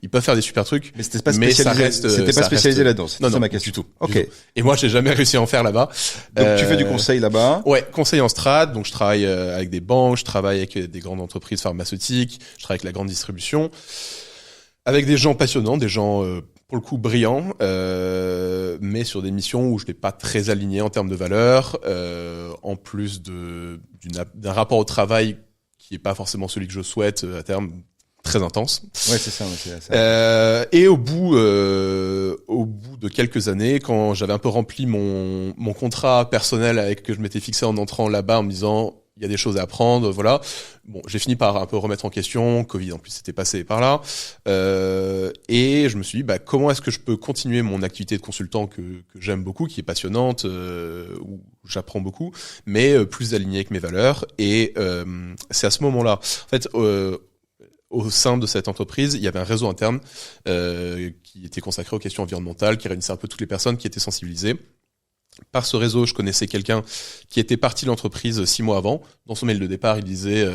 Ils peuvent faire des super trucs, mais c'était pas spécialisé là-dedans. Non, ma question. Du tout. Ok. Et moi, j'ai jamais réussi à en faire là-bas. Donc tu fais du conseil là-bas. Ouais, conseil en strat. Donc je travaille avec des banques, je travaille avec des grandes entreprises pharmaceutiques, je travaille avec la grande distribution, avec des gens passionnants, des gens pour le coup brillants, mais sur des missions où je n'étais pas très aligné en termes de valeurs, en plus d'un rapport au travail qui est pas forcément celui que je souhaite à terme. très intense. Ouais, c'est ça. C'est ça. Et au bout de quelques années, quand j'avais un peu rempli mon contrat personnel que je m'étais fixé en entrant là-bas, en me disant il y a des choses à apprendre, voilà. Bon, j'ai fini par un peu remettre en question. Covid, en plus, c'était passé par là. Et je me suis dit, comment est-ce que je peux continuer mon activité de consultant que j'aime beaucoup, qui est passionnante, où j'apprends beaucoup, mais plus alignée avec mes valeurs. Et c'est à ce moment-là, en fait, au sein de cette entreprise, il y avait un réseau interne qui était consacré aux questions environnementales, qui réunissait un peu toutes les personnes qui étaient sensibilisées. Par ce réseau, je connaissais quelqu'un qui était parti de l'entreprise 6 mois avant. Dans son mail de départ, il disait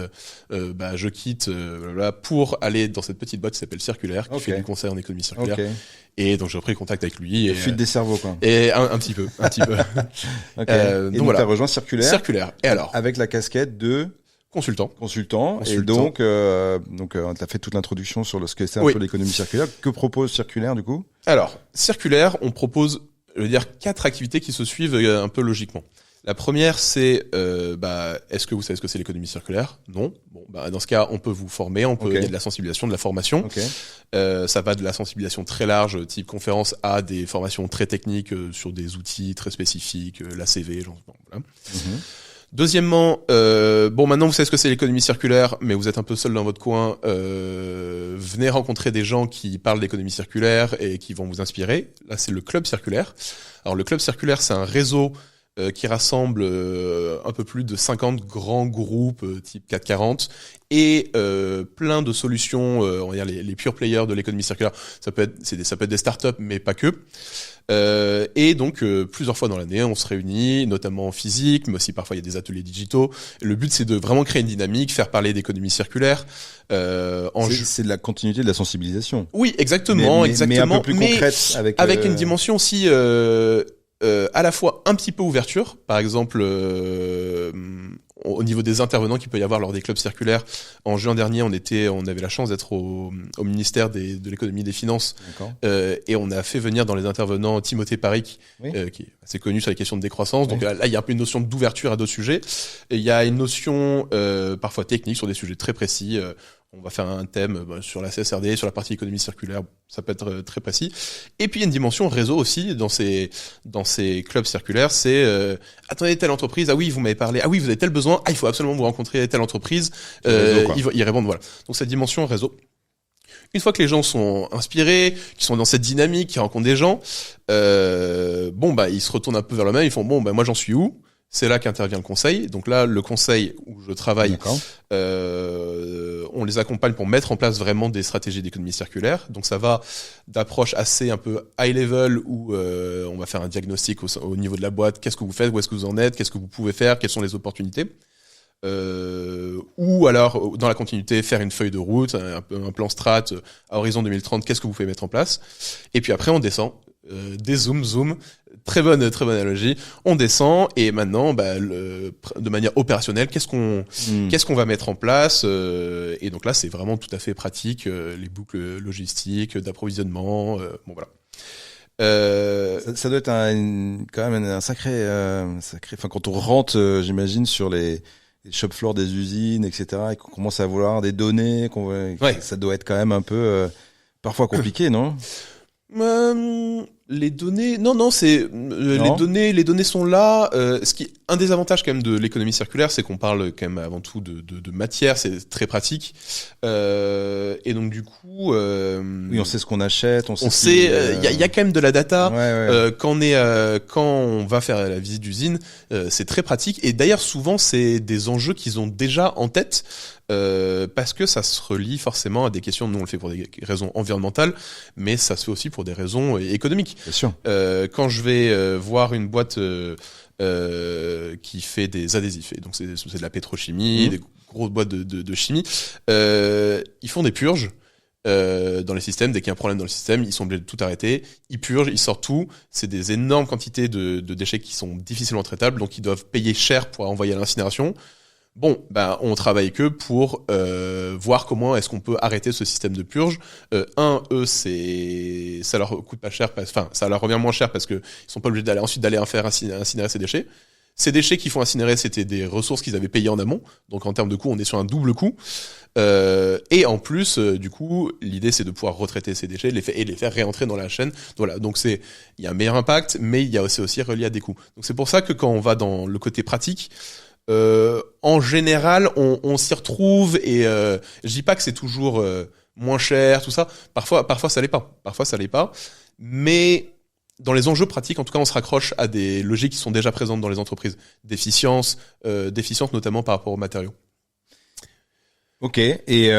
je quitte pour aller dans cette petite boîte qui s'appelle Circulaire, qui fait du conseil en économie circulaire. Okay. Et donc j'ai repris contact avec lui. Fuite des cerveaux, quoi. Et un petit peu. Okay. Et donc voilà. T'as rejoint Circulaire. Circulaire. Et alors, avec la casquette de consultant. Et donc t'as fait toute l'introduction sur ce que c'est un peu l'économie circulaire. Que propose Circulaire du coup? Alors, Circulaire, on propose 4 activités qui se suivent un peu logiquement. La première, c'est est-ce que vous savez ce que c'est l'économie circulaire? Non. Bon, dans ce cas, on peut vous former, il y a de la sensibilisation, de la formation. Ça va de la sensibilisation très large, type conférence, à des formations très techniques sur des outils très spécifiques, l'ACV, voilà. Deuxièmement, maintenant vous savez ce que c'est l'économie circulaire, mais vous êtes un peu seul dans votre coin. Venez rencontrer des gens qui parlent d'économie circulaire et qui vont vous inspirer. Là, c'est le Club Circulaire. Alors, le Club Circulaire, c'est un réseau qui rassemble un peu plus de 50 grands groupes type 440 et plein de solutions, on va dire les pure players de l'économie circulaire. Ça peut être des startups, mais pas que. Et donc plusieurs fois dans l'année, on se réunit, notamment en physique, mais aussi parfois il y a des ateliers digitaux. Le but, c'est de vraiment créer une dynamique, faire parler d'économie circulaire. C'est de la continuité de la sensibilisation. Oui, exactement, mais un peu plus concrète avec une dimension aussi à la fois un petit peu ouverture, par exemple au niveau des intervenants qu'il peut y avoir lors des clubs circulaires. En juin dernier, on avait la chance d'être au ministère de l'économie et des finances, et on a fait venir dans les intervenants Timothée Paric, qui est assez connu sur les questions de décroissance. Donc là, il y a un peu une notion d'ouverture à d'autres sujets, et il y a une notion parfois technique sur des sujets très précis. On va faire un thème sur la CSRD, sur la partie économie circulaire, ça peut être très précis. Et puis il y a une dimension réseau aussi dans ces clubs circulaires, c'est attendez, telle entreprise, ah oui, vous m'avez parlé, ah oui, vous avez tel besoin, ah il faut absolument vous rencontrer telle entreprise, ils répondent, voilà. Donc cette dimension réseau. Une fois que les gens sont inspirés, qu'ils sont dans cette dynamique, qu'ils rencontrent des gens, ils se retournent un peu vers le même, ils font moi j'en suis où? C'est là qu'intervient le conseil. Donc là, le conseil où je travaille, on les accompagne pour mettre en place vraiment des stratégies d'économie circulaire. Donc ça va d'approche assez un peu high level où on va faire un diagnostic au niveau de la boîte. Qu'est-ce que vous faites? Où est-ce que vous en êtes? Qu'est-ce que vous pouvez faire? Quelles sont les opportunités? Ou alors, dans la continuité, faire une feuille de route, un plan strat à horizon 2030. Qu'est-ce que vous pouvez mettre en place? Et puis après, on descend. Des zoom, très bonne analogie. On descend et maintenant, de manière opérationnelle, qu'est-ce qu'on va mettre en place? Et donc là, c'est vraiment tout à fait pratique, les boucles logistiques, d'approvisionnement. Voilà. Ça doit être quand même un sacré. Enfin, quand on rentre, j'imagine sur les shop floors des usines, etc., et qu'on commence à vouloir des données, ça doit être quand même un peu parfois compliqué, non? Les données, non, c'est les données sont là. Un des avantages quand même de l'économie circulaire, c'est qu'on parle quand même avant tout de matière, c'est très pratique. Et donc du coup, oui, on sait ce qu'on achète, on sait. Il y a quand même de la data. Quand on va faire la visite d'usine, c'est très pratique. Et d'ailleurs, souvent, c'est des enjeux qu'ils ont déjà en tête. Parce que ça se relie forcément à des questions, nous on le fait pour des raisons environnementales, mais ça se fait aussi pour des raisons économiques. Bien sûr. Quand je vais voir une boîte qui fait des adhésifs, et donc c'est de la pétrochimie, des grosses boîtes de chimie, ils font des purges dans les systèmes. Dès qu'il y a un problème dans le système, ils sont obligés de tout arrêter, ils purgent, ils sortent tout. C'est des énormes quantités de déchets qui sont difficilement traitables, donc ils doivent payer cher pour envoyer à l'incinération. On travaille avec eux pour voir comment est-ce qu'on peut arrêter ce système de purge. Ça leur coûte pas cher, ça leur revient moins cher parce que ils sont pas obligés d'aller faire incinérer ces déchets. Ces déchets qu'ils font incinérer, c'était des ressources qu'ils avaient payées en amont. Donc en termes de coût, on est sur un double coût. Et en plus, du coup, l'idée c'est de pouvoir retraiter ces déchets et les faire réentrer dans la chaîne. Voilà. Donc il y a un meilleur impact, mais il y a aussi relié à des coûts. Donc c'est pour ça que quand on va dans le côté pratique, en général, on s'y retrouve et je dis pas que c'est toujours moins cher, tout ça. Parfois ça l'est pas. Parfois ça l'est pas. Mais dans les enjeux pratiques, en tout cas, on se raccroche à des logiques qui sont déjà présentes dans les entreprises, d'efficience notamment par rapport aux matériaux. Ok. Et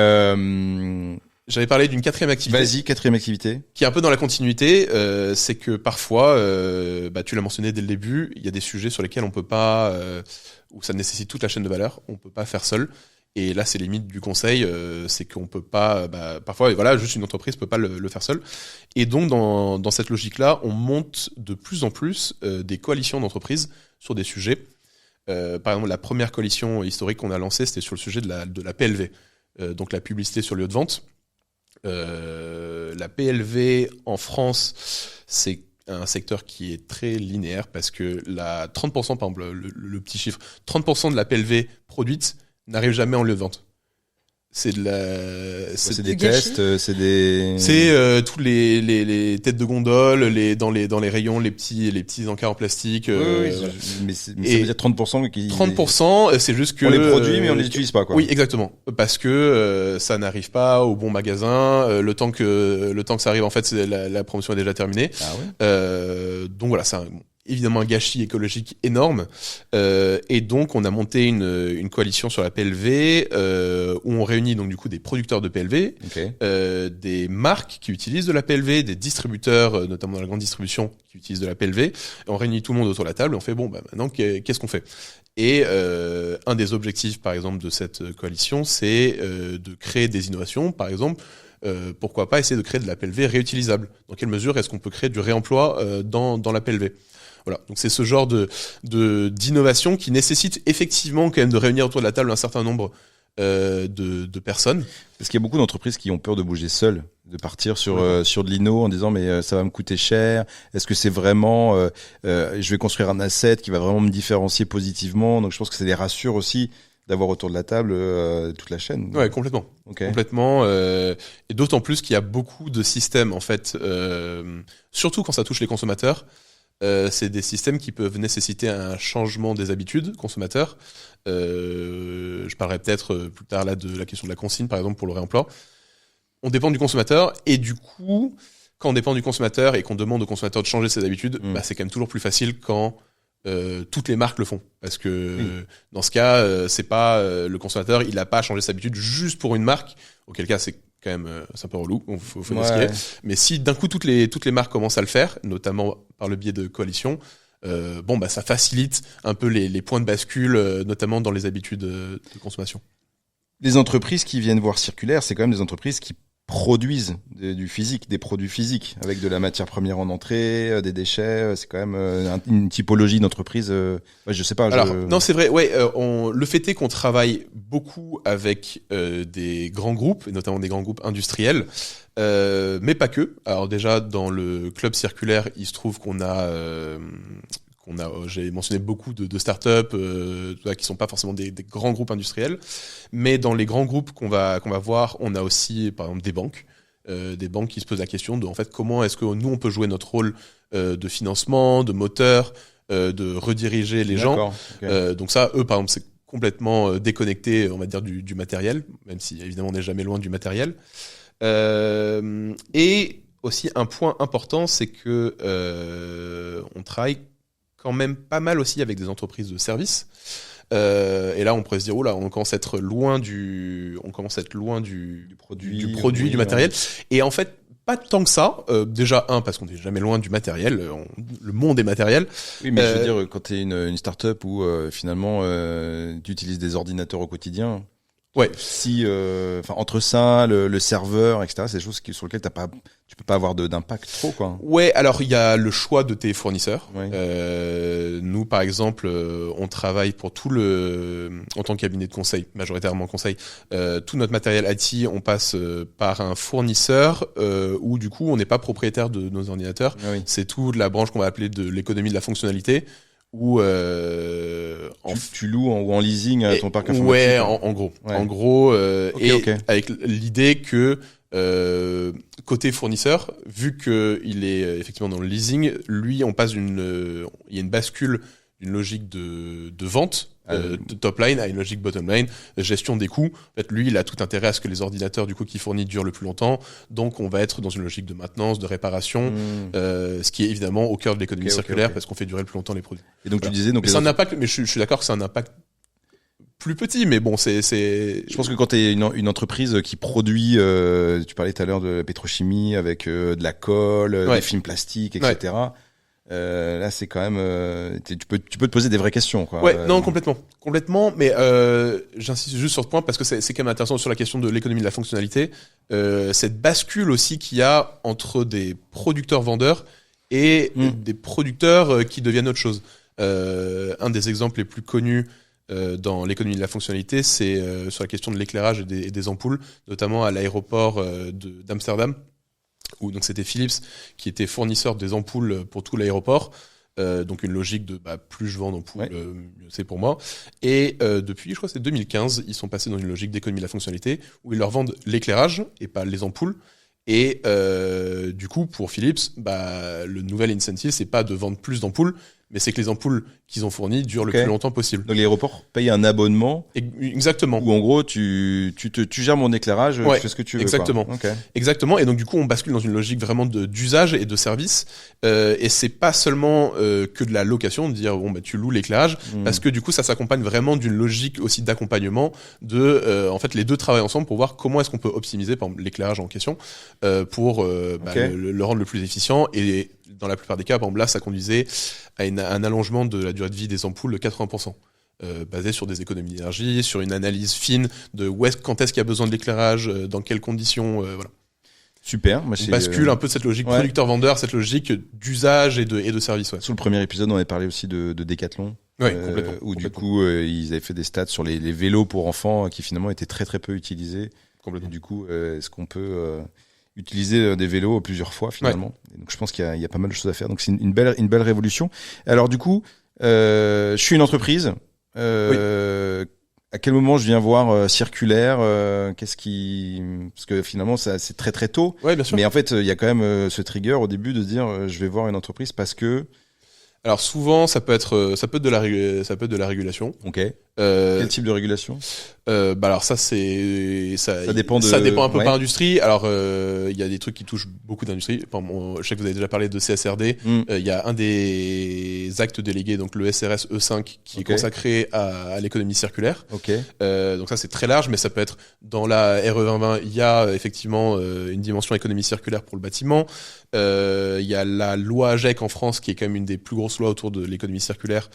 j'avais parlé d'une quatrième activité. Vas-y, quatrième activité. Qui est un peu dans la continuité, c'est que parfois, tu l'as mentionné dès le début, il y a des sujets sur lesquels on peut pas, où ça nécessite toute la chaîne de valeur, on peut pas faire seul. Et là, c'est les limites du conseil, c'est qu'on peut pas, parfois, voilà, juste une entreprise peut pas le faire seul. Et donc, dans cette logique-là, on monte de plus en plus des coalitions d'entreprises sur des sujets. Par exemple, la première coalition historique qu'on a lancée, c'était sur le sujet de la PLV, donc la publicité sur lieu de vente. La PLV en France, c'est un secteur qui est très linéaire parce que 30%, par exemple, le petit chiffre, 30% de la PLV produite n'arrive jamais en lieu de vente. C'est des tests, c'est tous les têtes de gondole, dans les rayons, les petits encarts en plastique. Mais ça veut dire 30% qui 30%, c'est juste que on les produit mais on les utilise pas, quoi. Oui, exactement, parce que ça n'arrive pas au bon magasin. Le temps que ça arrive, en fait, la promotion est déjà terminée. Ah ouais. Donc voilà, c'est évidemment un gâchis écologique énorme, et donc on a monté une coalition sur la PLV où on réunit donc du coup des producteurs de PLV, okay. Des marques qui utilisent de la PLV, des distributeurs notamment dans la grande distribution qui utilisent de la PLV, et on réunit tout le monde autour de la table et on fait maintenant qu'est-ce qu'on fait? Et un des objectifs par exemple de cette coalition, c'est de créer des innovations, par exemple. Pourquoi pas essayer de créer de la PLV réutilisable? Dans quelle mesure est-ce qu'on peut créer du réemploi dans la PLV? Voilà, donc c'est ce genre d'innovation qui nécessite effectivement quand même de réunir autour de la table un certain nombre de personnes. Parce qu'il y a beaucoup d'entreprises qui ont peur de bouger seules, de partir sur de l'inno en disant mais ça va me coûter cher. Est-ce que c'est vraiment je vais construire un asset qui va vraiment me différencier positivement? Donc je pense que ça les rassure aussi d'avoir autour de la table toute la chaîne. Ouais, complètement. Okay. Complètement. Et d'autant plus qu'il y a beaucoup de systèmes en fait, surtout quand ça touche les consommateurs. C'est des systèmes qui peuvent nécessiter un changement des habitudes consommateurs. Je parlerai peut-être plus tard là de la question de la consigne, par exemple, pour le réemploi. On dépend du consommateur, et du coup, quand on dépend du consommateur et qu'on demande au consommateur de changer ses habitudes, c'est quand même toujours plus facile quand toutes les marques le font. Parce que dans ce cas, c'est pas le consommateur, il n'a pas changé ses habitudes juste pour une marque, auquel cas c'est quand même c'est un peu relou, faut masquer. Mais si d'un coup toutes les marques commencent à le faire, notamment par le biais de coalitions, ça facilite un peu les points de bascule, notamment dans les habitudes de consommation. Les entreprises qui viennent voir Circulaire, c'est quand même des entreprises qui produisent du physique, des produits physiques, avec de la matière première en entrée, des déchets. C'est quand même une typologie d'entreprise. Je sais pas. Alors non, c'est vrai. Ouais, le fait est qu'on travaille beaucoup avec des grands groupes, et notamment des grands groupes industriels, mais pas que. Alors déjà dans le club Circulaire, il se trouve qu'on a j'ai mentionné beaucoup de startups qui sont pas forcément des grands groupes industriels, mais dans les grands groupes qu'on va voir, on a aussi par exemple des banques qui se posent la question de en fait comment est-ce que nous on peut jouer notre rôle de financement, de moteur, de rediriger les gens. Okay. Donc ça, eux par exemple, c'est complètement déconnecté, on va dire du matériel, même si évidemment on n'est jamais loin du matériel. Et aussi un point important, c'est que on travaille quand même pas mal aussi avec des entreprises de services. Et là, on pourrait se dire, on commence à être loin du produit, du matériel. Et en fait, pas tant que ça. Déjà, parce qu'on n'est jamais loin du matériel. Le monde est matériel. Oui, mais je veux dire, quand tu es une start-up où finalement tu utilises des ordinateurs au quotidien. Ouais. Si, entre ça, le serveur, etc., c'est des choses sur lesquelles tu peux pas avoir d'impact trop, quoi. Ouais, alors il y a le choix de tes fournisseurs. Ouais. Nous, par exemple, on travaille pour en tant que cabinet de conseil, majoritairement conseil, tout notre matériel IT, on passe par un fournisseur où du coup, on n'est pas propriétaire de nos ordinateurs. Ah oui. C'est tout de la branche qu'on va appeler de l'économie de la fonctionnalité, où tu loues ou en leasing ton parc informatique. Ouais, en gros. Ouais. En gros, avec l'idée que côté fournisseur, vu que il est effectivement dans le leasing, lui, on passe il y a une bascule d'une logique de vente de top line à une logique bottom line, gestion des coûts. En fait, lui, il a tout intérêt à ce que les ordinateurs du coup qu'il fournit durent le plus longtemps. Donc, on va être dans une logique de maintenance, de réparation, ce qui est évidemment au cœur de l'économie circulaire parce qu'on fait durer le plus longtemps les produits. Et donc, tu disais donc c'est un impact, mais je suis d'accord que c'est un impact plus petit, mais bon, c'est. Je pense que quand t'es une entreprise qui produit, tu parlais tout à l'heure de la pétrochimie avec de la colle, des films plastiques, etc. Là, c'est quand même, tu peux te poser des vraies questions, quoi. Ouais, non, complètement. Mais j'insiste juste sur ce point parce que c'est quand même intéressant sur la question de l'économie de la fonctionnalité. Cette bascule aussi qu'il y a entre des producteurs-vendeurs et des producteurs qui deviennent autre chose. Un des exemples les plus connus dans l'économie de la fonctionnalité, c'est sur la question de l'éclairage et des ampoules, notamment à l'aéroport d'Amsterdam, où donc c'était Philips qui était fournisseur des ampoules pour tout l'aéroport. Donc une logique de plus je vends d'ampoules, mieux c'est pour moi. Et depuis, je crois que c'est 2015, ils sont passés dans une logique d'économie de la fonctionnalité où ils leur vendent l'éclairage et pas les ampoules. Et du coup, pour Philips, le nouvel incentive, c'est pas de vendre plus d'ampoules, mais c'est que les ampoules qu'ils ont fournies durent le plus longtemps possible. Donc l'aéroport paye un abonnement. Exactement. Où en gros, tu gères mon éclairage, tu fais ce que tu veux. Exactement. Quoi. Exactement. Et donc du coup, on bascule dans une logique vraiment d'usage et de service. Et c'est pas seulement que de la location, de dire tu loues l'éclairage, parce que du coup, ça s'accompagne vraiment d'une logique aussi d'accompagnement. En fait, les deux travaillent ensemble pour voir comment est-ce qu'on peut optimiser, par exemple, l'éclairage en question, pour le rendre le plus efficient. Et dans la plupart des cas, par exemple, là, ça conduisait à un allongement de la durée de vie des ampoules de 80%, basé sur des économies d'énergie, sur une analyse fine de quand est-ce qu'il y a besoin de l'éclairage, dans quelles conditions, voilà. Super. On bascule un peu de cette logique producteur-vendeur, cette logique d'usage et de service. Ouais. Sur le premier épisode, on avait parlé aussi de Decathlon. Oui, complètement. Où du coup, ils avaient fait des stats sur les vélos pour enfants qui finalement étaient très très peu utilisés. Complètement. Et du coup, est-ce qu'on peut utiliser des vélos plusieurs fois finalement. Et donc je pense qu'il y a pas mal de choses à faire. Donc c'est une belle révolution. Alors du coup, je suis une entreprise. À quel moment je viens voir circulaire parce que finalement c'est très très tôt. Ouais, bien sûr. Mais en fait il y a quand même ce trigger au début de se dire je vais voir une entreprise parce que. Alors souvent ça peut être de la régulation. Ok. Quel type de régulation? Alors ça dépend un peu par industrie. Alors il y a des trucs qui touchent beaucoup d'industries. Je sais que vous avez déjà parlé de CSRD. Il y a un des actes délégués, donc le SRS E5, qui est consacré à l'économie circulaire. Donc ça c'est très large, mais ça peut être dans la RE 2020. Il y a effectivement une dimension économie circulaire pour le bâtiment. Il y a la loi AGEC en France, qui est quand même une des plus grosses lois autour de l'économie circulaire,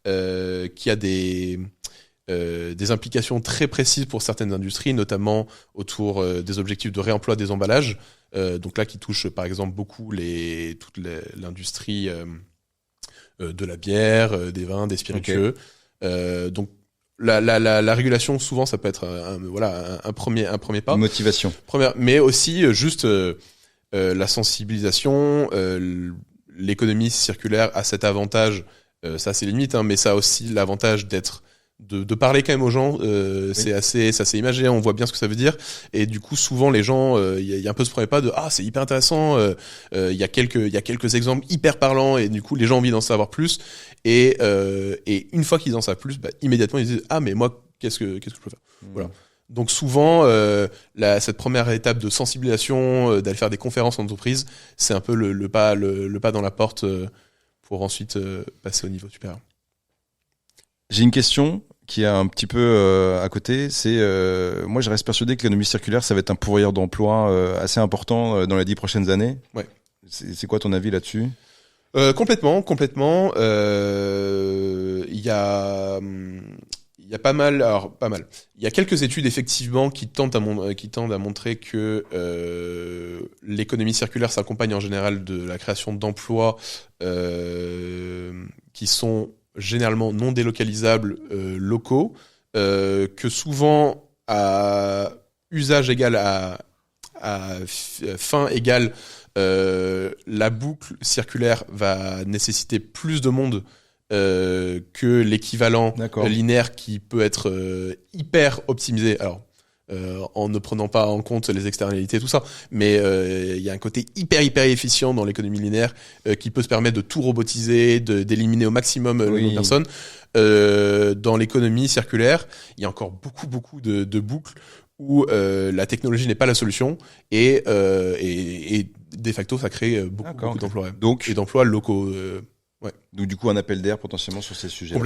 qui a des implications très précises pour certaines industries, notamment autour des objectifs de réemploi des emballages. Donc là, qui touche par exemple beaucoup toute l'industrie de la bière, des vins, des spiritueux. Donc la régulation, souvent, ça peut être un premier pas. Une motivation. Mais aussi juste la sensibilisation. L'économie circulaire a cet avantage, ça c'est limite, mais ça a aussi l'avantage de parler quand même aux gens. C'est assez imagé, on voit bien ce que ça veut dire. Et du coup, souvent les gens, il y a un peu ce premier pas de c'est hyper intéressant. Il y a quelques exemples hyper parlants et du coup les gens ont envie d'en savoir plus. Et une fois qu'ils en savent plus, immédiatement ils disent mais moi qu'est-ce que je peux faire. Voilà. Donc souvent, cette première étape de sensibilisation, d'aller faire des conférences en entreprise, c'est un peu le pas dans la porte pour ensuite passer au niveau supérieur. J'ai une question qui est un petit peu à côté. C'est moi, je reste persuadé que l'économie circulaire, ça va être un pourvoyeur d'emploi assez important dans les 10 prochaines années. Ouais. C'est quoi ton avis là-dessus? Complètement. Il y a pas mal. Il y a quelques études effectivement qui tendent à montrer que l'économie circulaire s'accompagne en général de la création d'emplois qui sont généralement non délocalisables, locaux, que souvent à usage égal à fin égale, la boucle circulaire va nécessiter plus de monde que l'équivalent linéaire qui peut être hyper optimisé. Alors, en ne prenant pas en compte les externalités, tout ça. Mais il y a un côté hyper efficient dans l'économie linéaire qui peut se permettre de tout robotiser, d'éliminer au maximum le nombre de personnes. Dans l'économie circulaire, il y a encore beaucoup de boucles où la technologie n'est pas la solution et de facto ça crée beaucoup d'emplois. Et d'emplois locaux. Donc du coup un appel d'air potentiellement sur ces sujets.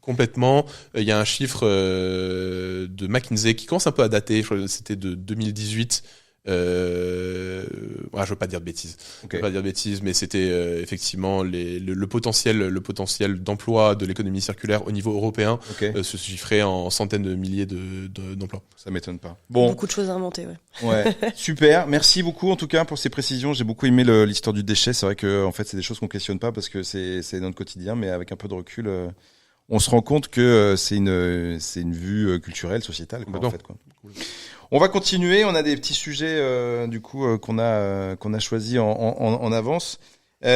Complètement. Il y a un chiffre de McKinsey qui commence un peu à dater. Je crois que c'était de 2018. Je veux pas dire de bêtises. Je veux pas dire de bêtises, mais c'était effectivement le potentiel d'emploi de l'économie circulaire au niveau européen se chiffrait en centaines de milliers d'emplois. Ça m'étonne pas. Bon, beaucoup de choses à inventer. Ouais, super. Merci beaucoup en tout cas pour ces précisions. J'ai beaucoup aimé l'histoire du déchet. C'est vrai que en fait c'est des choses qu'on questionne pas parce que c'est notre quotidien, mais avec un peu de recul, on se rend compte que c'est une vue culturelle, sociétale, en fait, quoi. On va continuer. On a des petits sujets du coup qu'on a choisi en avance. J'ai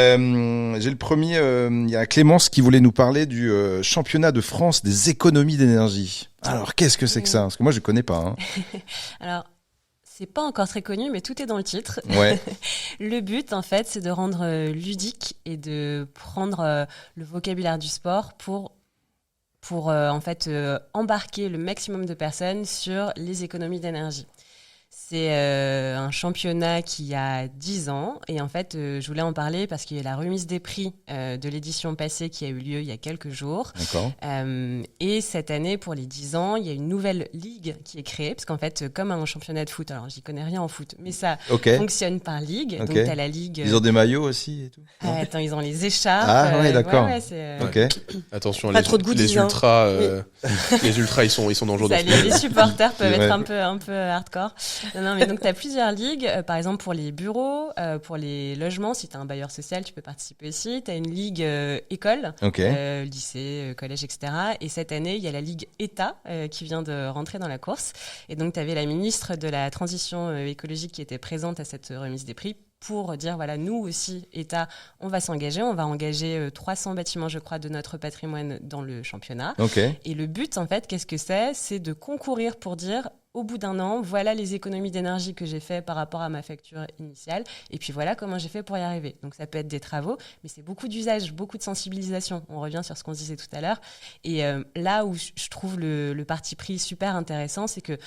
le premier. Il y a Clémence qui voulait nous parler du championnat de France des économies d'énergie. Alors qu'est-ce que c'est que ça? Parce que moi je connais pas. Alors. C'est pas encore très connu, mais tout est dans le titre. Ouais. Le but, en fait, c'est de rendre ludique et de prendre le vocabulaire du sport pour en fait embarquer le maximum de personnes sur les économies d'énergie. C'est un championnat qui a 10 ans et en fait je voulais en parler parce qu'il y a la remise des prix de l'édition passée qui a eu lieu il y a quelques jours. D'accord. Et cette année pour les 10 ans il y a une nouvelle ligue qui est créée parce qu'en fait comme un championnat de foot, alors j'y connais rien en foot mais ça fonctionne par ligue. Donc t'as la ligue. Ils ont des maillots aussi et tout. Attends, ils ont les écharpes. Ah ouais, d'accord. Ouais, Attention, pas trop de les ultras les ultras ils sont dangereux. Les supporters peuvent être un peu hardcore. Non, mais donc tu as plusieurs ligues. Par exemple, pour les bureaux, pour les logements, si tu as un bailleur social, tu peux participer aussi. Tu as une ligue école, lycée, collège, etc. Et cette année, il y a la ligue État qui vient de rentrer dans la course. Et donc, tu avais la ministre de la Transition écologique qui était présente à cette remise des prix pour dire, voilà, nous aussi, État, on va s'engager. On va engager 300 bâtiments, je crois, de notre patrimoine dans le championnat. Et le but, en fait, qu'est-ce que c'est? C'est de concourir pour dire... Au bout d'un an, voilà les économies d'énergie que j'ai fait par rapport à ma facture initiale. Et puis voilà comment j'ai fait pour y arriver. Donc ça peut être des travaux, mais c'est beaucoup d'usage, beaucoup de sensibilisation. On revient sur ce qu'on se disait tout à l'heure. Et là où je trouve le parti pris super intéressant, c'est que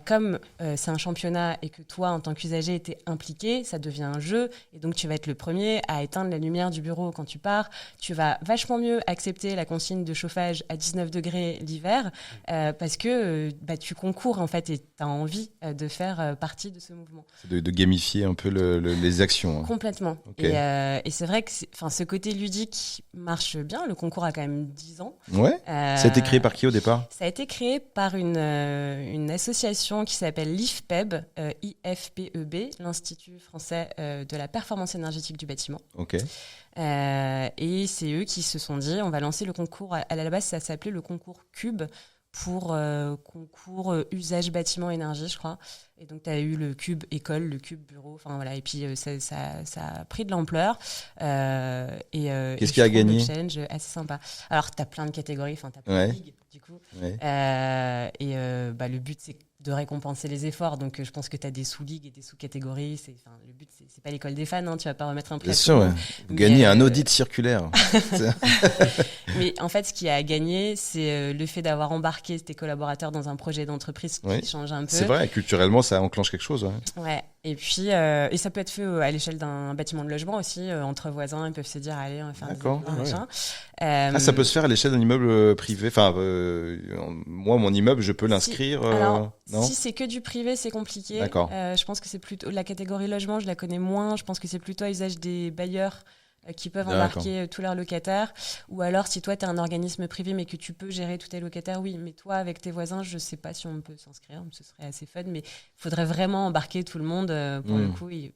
comme c'est un championnat et que toi, en tant qu'usager, t'es impliqué, ça devient un jeu. Et donc tu vas être le premier à éteindre la lumière du bureau quand tu pars. Tu vas vachement mieux accepter la consigne de chauffage à 19 degrés l'hiver parce que tu concours en fait et tu as envie de faire partie de ce mouvement. De gamifier un peu les actions. Complètement. Et c'est vrai que ce côté ludique marche bien. Le concours a quand même 10 ans. Ouais. Ça a été créé par qui au départ? Ça a été créé par une association qui s'appelle l'IFPEB, IFPEB, l'Institut français de la performance énergétique du bâtiment. Et c'est eux qui se sont dit, on va lancer le concours. À la base, ça s'appelait le concours Cube, pour concours usage bâtiment énergie, je crois. Et donc, tu as eu le cube école, le cube bureau, enfin voilà. Et puis, ça a pris de l'ampleur. Qu'est-ce qui a gagné? Le challenge assez sympa. Alors, tu as plein de catégories, enfin, tu as plein de ligues, du coup. Le but, c'est de récompenser les efforts. Donc, je pense que tu as des sous-ligues et des sous-catégories. Le but, c'est pas l'école des fans, hein, tu vas pas remettre un prix. Bien sûr, gagner un audit circulaire. Mais en fait, ce qui a gagné, c'est le fait d'avoir embarqué tes collaborateurs dans un projet d'entreprise qui change un peu. C'est vrai, culturellement, ça enclenche quelque chose. Ouais. Et puis, et ça peut être fait à l'échelle d'un bâtiment de logement aussi. Entre voisins, ils peuvent se dire, allez, on va faire des machin. Ça peut se faire à l'échelle d'un immeuble privé. Enfin, moi, mon immeuble, je peux l'inscrire. Non, si c'est que du privé, c'est compliqué. D'accord. Je pense que c'est plutôt la catégorie logement, je la connais moins. Je pense que c'est plutôt à usage des bailleurs qui peuvent embarquer tous leurs locataires. Ou alors, si toi, tu es un organisme privé, mais que tu peux gérer tous tes locataires, oui. Mais toi, avec tes voisins, je sais pas si on peut s'inscrire. Ce serait assez fun, mais il faudrait vraiment embarquer tout le monde. Pour le coup, il y a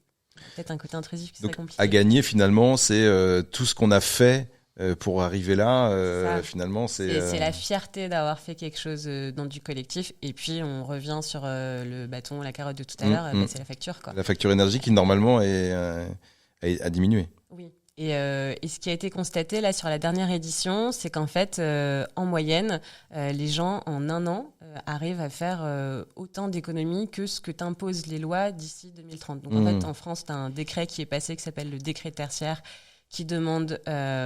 peut-être un côté intrusif qui serait compliqué. À gagner, finalement, c'est tout ce qu'on a fait pour arriver là, finalement, c'est la fierté d'avoir fait quelque chose dans du collectif. Et puis, on revient sur le bâton, la carotte de tout à l'heure. C'est la facture, quoi. La facture énergie qui, normalement, a diminué. Oui. Et ce qui a été constaté là sur la dernière édition, c'est qu'en fait, en moyenne, les gens en un an arrivent à faire autant d'économies que ce que t'imposent les lois d'ici 2030. Donc en fait, en France, tu as un décret qui est passé qui s'appelle le décret tertiaire, qui demande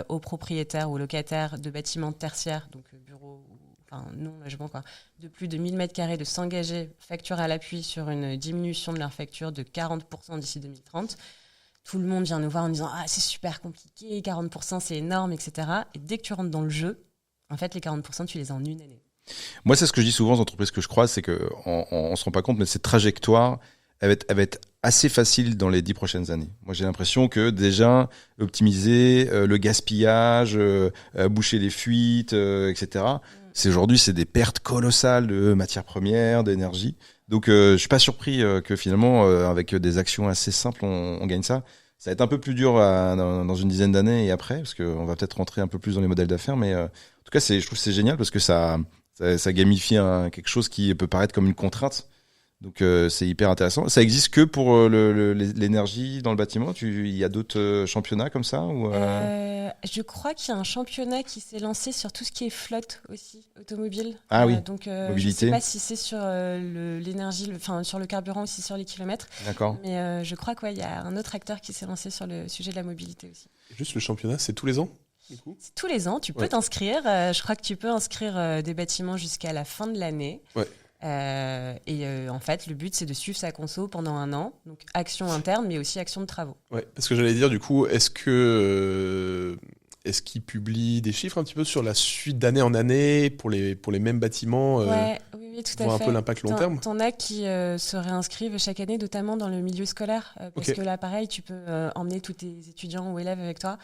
aux propriétaires ou aux locataires de bâtiments tertiaires, donc bureaux, enfin non-logement, quoi, de plus de 1000 m² de s'engager, facture à l'appui, sur une diminution de leur facture de 40% d'ici 2030. Tout le monde vient nous voir en disant « Ah, c'est super compliqué, 40%, c'est énorme, etc. » Et dès que tu rentres dans le jeu, en fait, les 40%, tu les as en une année. Moi, c'est ce que je dis souvent aux entreprises que je croise, c'est qu'on se rend pas compte, mais cette trajectoire, elle va être assez facile dans les 10 prochaines années. Moi, j'ai l'impression que déjà, optimiser le gaspillage, boucher les fuites, etc., aujourd'hui, c'est des pertes colossales de matières premières, d'énergie. Donc, je suis pas surpris que finalement, avec des actions assez simples, on gagne ça. Ça va être un peu plus dur dans une dizaine d'années et après, parce qu'on va peut-être rentrer un peu plus dans les modèles d'affaires. Mais en tout cas, je trouve que c'est génial parce que ça gamifie quelque chose qui peut paraître comme une contrainte. Donc, c'est hyper intéressant. Ça existe que pour l'énergie dans le bâtiment? Il y a d'autres championnats comme ça ou Je crois qu'il y a un championnat qui s'est lancé sur tout ce qui est flotte aussi, automobile. Ah oui, donc, mobilité. Je ne sais pas si c'est sur l'énergie, sur le carburant ou si sur les kilomètres. D'accord. Mais je crois qu'il y a un autre acteur qui s'est lancé sur le sujet de la mobilité aussi. Juste le championnat, c'est tous les ans du coup? C'est tous les ans, tu peux t'inscrire. Je crois que tu peux inscrire des bâtiments jusqu'à la fin de l'année. Ouais. En fait, le but, c'est de suivre sa conso pendant un an. Donc, action interne, mais aussi action de travaux. Ouais, parce que j'allais dire, du coup, est-ce qu'ils publient des chiffres un petit peu sur la suite d'année en année pour les mêmes bâtiments Oui, tout à fait. Voir un peu l'impact long terme. T'en as qui se réinscrivent chaque année, notamment dans le milieu scolaire. Parce que là, pareil, tu peux emmener tous tes étudiants ou élèves avec toi.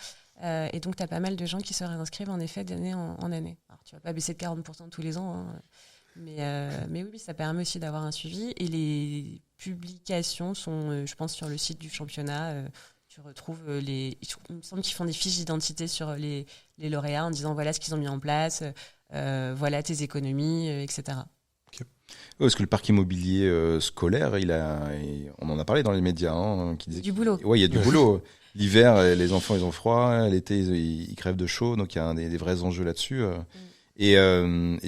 Et donc, tu as pas mal de gens qui se réinscrivent, en effet, d'année en année. Alors, tu vas pas baisser de 40% tous les ans, hein. Mais oui, ça permet aussi d'avoir un suivi. Et les publications sont, je pense, sur le site du championnat. Tu retrouves il me semble qu'ils font des fiches d'identité sur les lauréats en disant voilà ce qu'ils ont mis en place, voilà tes économies, etc. Okay. Parce que le parc immobilier scolaire, on en a parlé dans les médias. Qui disait du boulot. Oui, il y a du boulot. L'hiver, les enfants, ils ont froid. L'été, ils crèvent de chaud. Donc, il y a des vrais enjeux là-dessus. Et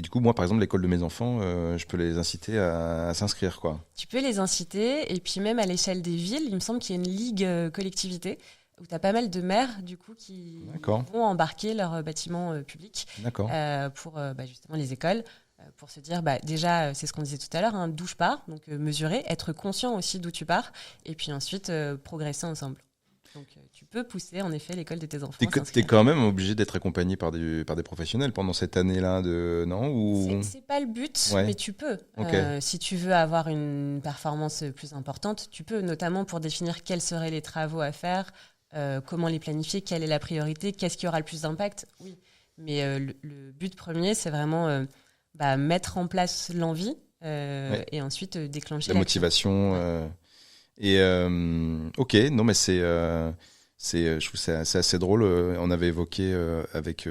du coup, moi, par exemple, l'école de mes enfants, je peux les inciter à s'inscrire, quoi. Tu peux les inciter, et puis même à l'échelle des villes, il me semble qu'il y a une ligue collectivité où tu as pas mal de maires, du coup, qui vont embarquer leurs bâtiments publics pour justement les écoles, pour se dire, déjà, c'est ce qu'on disait tout à l'heure, d'où je pars, donc mesurer, être conscient aussi d'où tu pars, et puis ensuite progresser ensemble. Donc, tu peux pousser, en effet, l'école de tes enfants. T'es quand même obligé d'être accompagné par des professionnels pendant cette année-là, non? Ou... C'est pas le but, mais tu peux. Si tu veux avoir une performance plus importante, tu peux, notamment pour définir quels seraient les travaux à faire, comment les planifier, quelle est la priorité, qu'est-ce qui aura le plus d'impact. Oui, mais le but premier, c'est vraiment mettre en place l'envie et ensuite déclencher la motivation. Ok, non mais je trouve que c'est assez drôle. On avait évoqué avec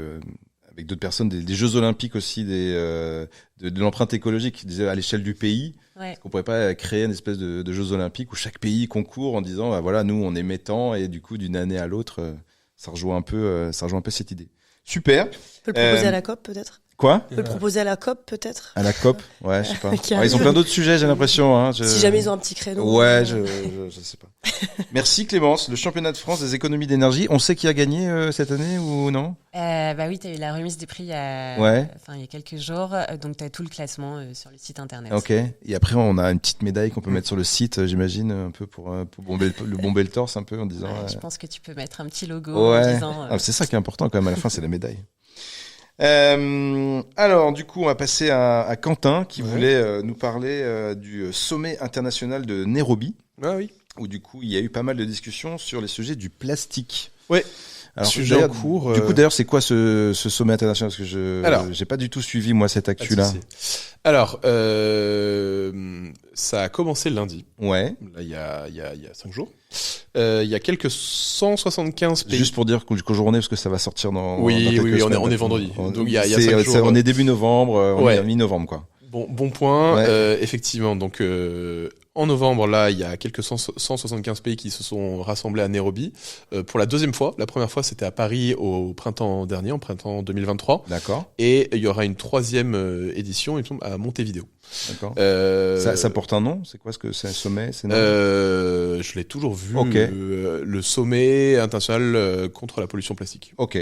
d'autres personnes des Jeux Olympiques aussi, de l'empreinte écologique. Ils disaient à l'échelle du pays, est-ce qu'on pourrait pas créer une espèce de Jeux Olympiques où chaque pays concourt en disant voilà, nous on émet tant, et du coup d'une année à l'autre, ça rejoint un peu cette idée. Super. On peut le proposer à la COP peut-être. Quoi? On peut le proposer à la COP peut-être. À la COP, ouais, je sais pas. Ils ont plein d'autres sujets, j'ai l'impression. Si jamais ils ont un petit créneau. Ouais, je sais pas. Merci Clémence. Le championnat de France des économies d'énergie. On sait qui a gagné cette année ou non? Oui, tu as eu la remise des prix il y a quelques jours. Donc tu as tout le classement sur le site internet. Ok. Et après, on a une petite médaille qu'on peut mettre sur le site, j'imagine, un peu pour bomber le torse un peu en disant. Je pense que tu peux mettre un petit logo en disant. C'est ça qui est important quand même. À la fin, c'est la médaille. Alors, du coup, on va passer à Quentin qui voulait nous parler du sommet international de Nairobi. Ah oui. Où du coup, il y a eu pas mal de discussions sur les sujets du plastique. Ouais. Alors, sujet en cours. Du coup, d'ailleurs, c'est quoi ce sommet international? Parce que j'ai pas du tout suivi moi cette actu-là. Alors, ça a commencé lundi. Ouais. Là, il y a 5 jours. Il y a quelques 175 pays. Juste pour dire qu'aujourd'hui, parce que ça va sortir dans. Oui, on est vendredi. Donc il y a 5 jours. On est début novembre, on est mi-novembre, quoi. Bon point. Ouais. Effectivement, donc en novembre, là, il y a quelques 175 pays qui se sont rassemblés à Nairobi pour la deuxième fois. La première fois, c'était à Paris au printemps dernier, en printemps 2023. D'accord. Et il y aura une troisième édition, il me semble, à Montevideo. D'accord. Ça porte un nom? C'est quoi ce que c'est un sommet? Je l'ai toujours vu. Okay. Le sommet international contre la pollution plastique. Ok.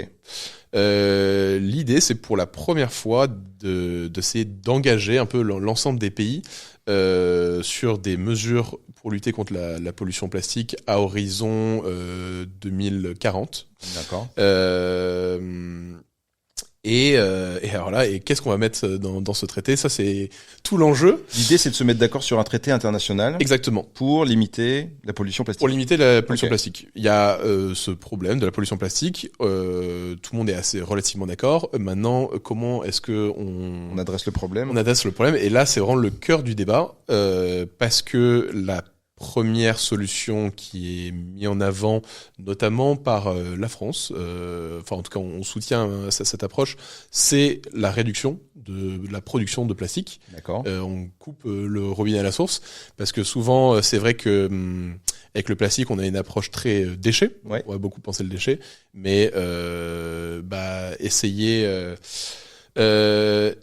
L'idée, c'est pour la première fois d'essayer d'engager un peu l'ensemble des pays sur des mesures pour lutter contre la pollution plastique à horizon 2040. D'accord. Et alors là, et qu'est-ce qu'on va mettre dans ce traité? Ça, c'est tout l'enjeu. L'idée, c'est de se mettre d'accord sur un traité international. Exactement. Pour limiter la pollution plastique. Pour limiter la pollution plastique. Il y a ce problème de la pollution plastique. Tout le monde est relativement d'accord. Maintenant, comment est-ce que on adresse le problème? On adresse le problème. Et là, c'est vraiment le cœur du débat, parce que la première solution qui est mise en avant, notamment par la France, enfin en tout cas on soutient cette approche, c'est la réduction de la production de plastique. D'accord. On coupe le robinet à la source, parce que souvent c'est vrai que avec le plastique on a une approche très déchet. Ouais. On va beaucoup penser le déchet, mais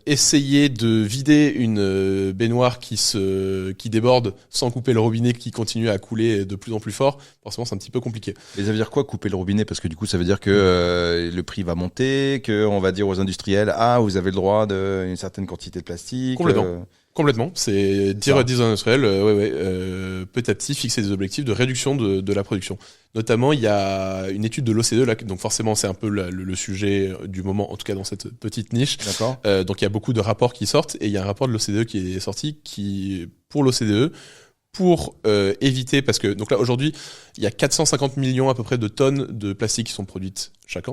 essayer de vider une baignoire qui déborde sans couper le robinet qui continue à couler de plus en plus fort, forcément c'est un petit peu compliqué. Mais ça veut dire quoi, couper le robinet? Parce que du coup ça veut dire que le prix va monter, que on va dire aux industriels vous avez le droit d'une certaine quantité de plastique. Complètement, c'est dire aux industriels, petit à petit fixer des objectifs de réduction de la production. Notamment, il y a une étude de l'OCDE là, donc forcément c'est un peu le sujet du moment, en tout cas dans cette petite niche. D'accord. Donc il y a beaucoup de rapports qui sortent, et il y a un rapport de l'OCDE qui est sorti, pour l'OCDE, pour éviter, parce que donc là aujourd'hui il y a 450 millions à peu près de tonnes de plastique qui sont produites chaque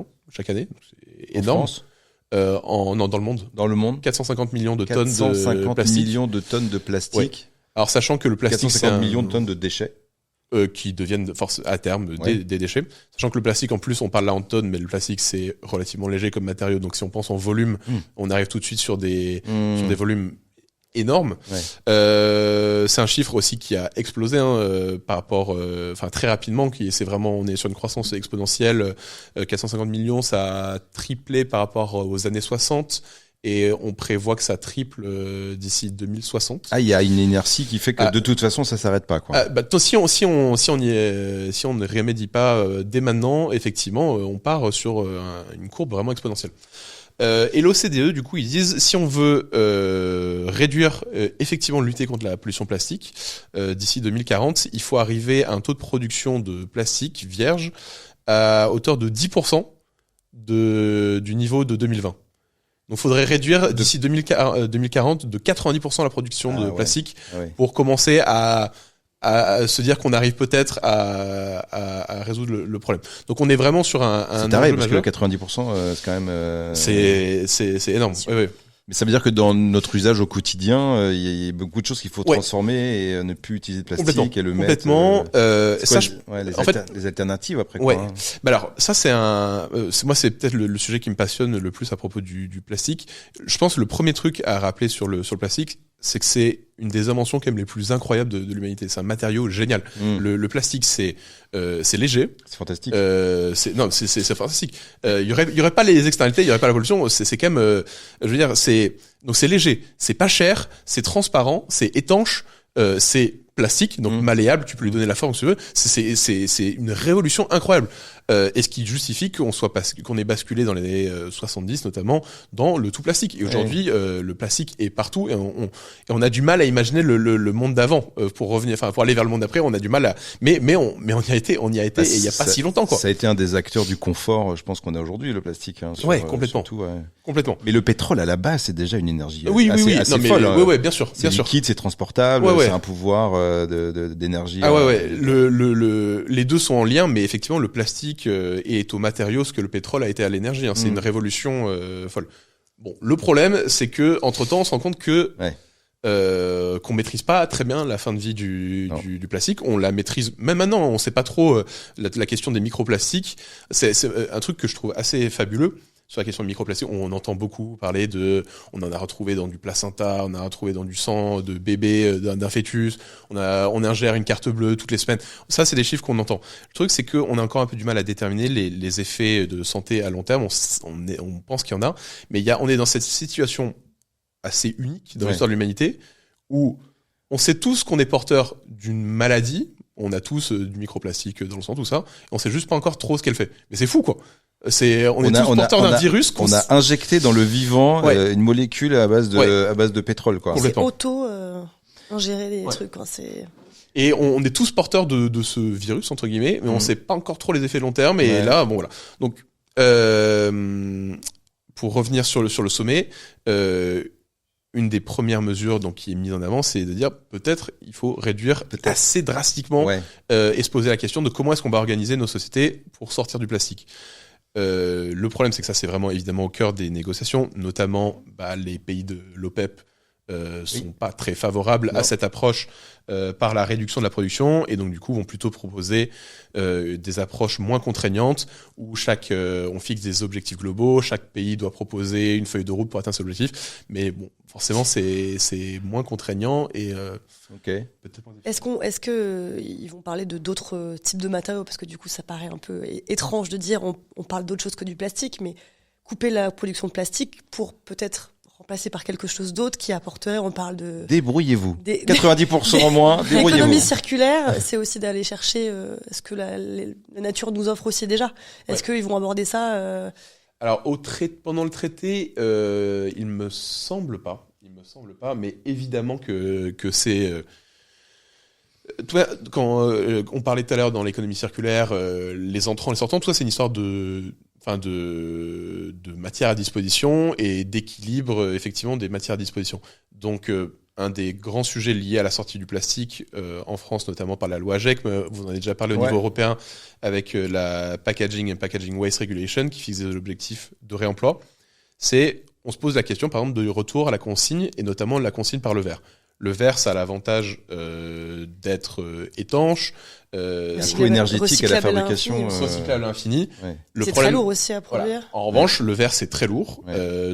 année, c'est énorme. En France? Dans le monde. Dans le monde. 450 millions de tonnes de 450 plastique. millions de tonnes de plastique. Ouais. Alors, sachant que le plastique, 450 millions de tonnes de déchets. Qui deviennent à terme des déchets. Sachant que le plastique, en plus, on parle là en tonnes, mais le plastique, c'est relativement léger comme matériau. Donc, si on pense en volume, on arrive tout de suite sur des volumes énorme. C'est un chiffre aussi qui a explosé par rapport, très rapidement. On est sur une croissance exponentielle. 450 millions, ça a triplé par rapport aux années 60. Et on prévoit que ça triple d'ici 2060. Il y a une inertie qui fait que de toute façon ça s'arrête pas, quoi. Si on ne remédie pas dès maintenant, effectivement, on part sur une courbe vraiment exponentielle. Et l'OCDE, du coup, ils disent, si on veut réduire, effectivement, lutter contre la pollution plastique d'ici 2040, il faut arriver à un taux de production de plastique vierge à hauteur de 10% du niveau de 2020. Donc, il faudrait réduire d'ici 2040 de 90% la production de plastique pour commencer à se dire qu'on arrive peut-être à résoudre le problème. Donc on est vraiment sur un c'est taré, parce que 90% c'est quand même c'est énorme. Ouais. Mais ça veut dire que dans notre usage au quotidien, il y a beaucoup de choses qu'il faut transformer et ne plus utiliser de plastique et le mettre. Complètement. Les alternatives après quoi. Ouais. Alors ça moi c'est peut-être le sujet qui me passionne le plus à propos du plastique. Je pense que le premier truc à rappeler sur le plastique, c'est que c'est une des inventions quand même les plus incroyables de l'humanité. C'est un matériau génial. Le plastique, c'est léger. C'est fantastique. C'est fantastique. Il y aurait pas les externalités, il y aurait pas la pollution. C'est quand même, donc c'est léger, c'est pas cher, c'est transparent, c'est étanche, c'est plastique, donc malléable, tu peux lui donner la forme que tu veux. C'est une révolution incroyable. Et ce qui justifie qu'on ait basculé dans les années 70 notamment dans le tout plastique. Et aujourd'hui, le plastique est partout et on a du mal à imaginer le monde d'avant pour aller vers le monde d'après. On a du mal mais on y a été et il y a pas si longtemps, quoi. Ça a été un des acteurs du confort, je pense qu'on a aujourd'hui, le plastique. Complètement. Complètement. Mais le pétrole à la base, c'est déjà une énergie assez folle. Oui, bien sûr. C'est liquide, c'est transportable, c'est un pouvoir d'énergie. Les deux sont en lien, mais effectivement, le plastique est au matériau ce que le pétrole a été à l'énergie. C'est une révolution folle. Bon, le problème, c'est que entre-temps, on se rend compte que qu'on maîtrise pas très bien la fin de vie du plastique. On la maîtrise même maintenant. On sait pas trop la question des microplastiques. C'est un truc que je trouve assez fabuleux sur la question de microplastique, on entend beaucoup parler on en a retrouvé dans du placenta, on a retrouvé dans du sang de bébé, d'un fœtus, on ingère une carte bleue toutes les semaines. Ça, c'est des chiffres qu'on entend. Le truc, c'est qu'on a encore un peu du mal à déterminer les effets de santé à long terme. On pense qu'il y en a, mais on est dans cette situation assez unique dans l'histoire de l'humanité où on sait tous qu'on est porteur d'une maladie. On a tous du microplastique dans le sang, tout ça. On sait juste pas encore trop ce qu'elle fait. Mais c'est fou, quoi. On est tous porteurs d'un virus. On a injecté dans le vivant une molécule à base de pétrole, quoi. C'est ingérer les trucs, quoi. Et on est tous porteurs de ce virus, entre guillemets, mais on sait pas encore trop les effets long terme. Et là, bon, voilà. Donc, pour revenir sur le sommet, une des premières mesures donc qui est mise en avant, c'est de dire peut-être il faut réduire assez drastiquement et se poser la question de comment est-ce qu'on va organiser nos sociétés pour sortir du plastique. Le problème, c'est que ça, c'est vraiment évidemment au cœur des négociations, notamment les pays de l'OPEP sont pas très favorables à cette approche par la réduction de la production et donc du coup vont plutôt proposer des approches moins contraignantes où on fixe des objectifs globaux, chaque pays doit proposer une feuille de route pour atteindre ses objectifs, mais bon, forcément c'est moins contraignant et Est-ce que ils vont parler de d'autres types de matériaux, parce que du coup ça paraît un peu étrange de dire on parle d'autre chose que du plastique, mais couper la production de plastique pour peut-être remplacé par quelque chose d'autre qui apporterait, on parle de... Débrouillez-vous. 90% en moins, débrouillez-vous. L'économie circulaire, c'est aussi d'aller chercher ce que la nature nous offre aussi déjà. Est-ce qu'ils vont aborder ça Alors, pendant le traité, il me semble pas, mais évidemment que c'est... Toi, quand on parlait tout à l'heure dans l'économie circulaire, les entrants, les sortants, tout ça, c'est une histoire de matière à disposition et d'équilibre effectivement des matières à disposition. Donc un des grands sujets liés à la sortie du plastique en France, notamment par la loi AGEC, vous en avez déjà parlé au niveau européen avec la Packaging and Packaging Waste Regulation qui fixe des objectifs de réemploi, on se pose la question par exemple de retour à la consigne et notamment la consigne par le verre. Le verre, ça a l'avantage d'être étanche, un coût énergétique à la fabrication, recyclable à l'infini. Ouais. C'est très lourd aussi à produire. Voilà. En revanche, le verre c'est très lourd,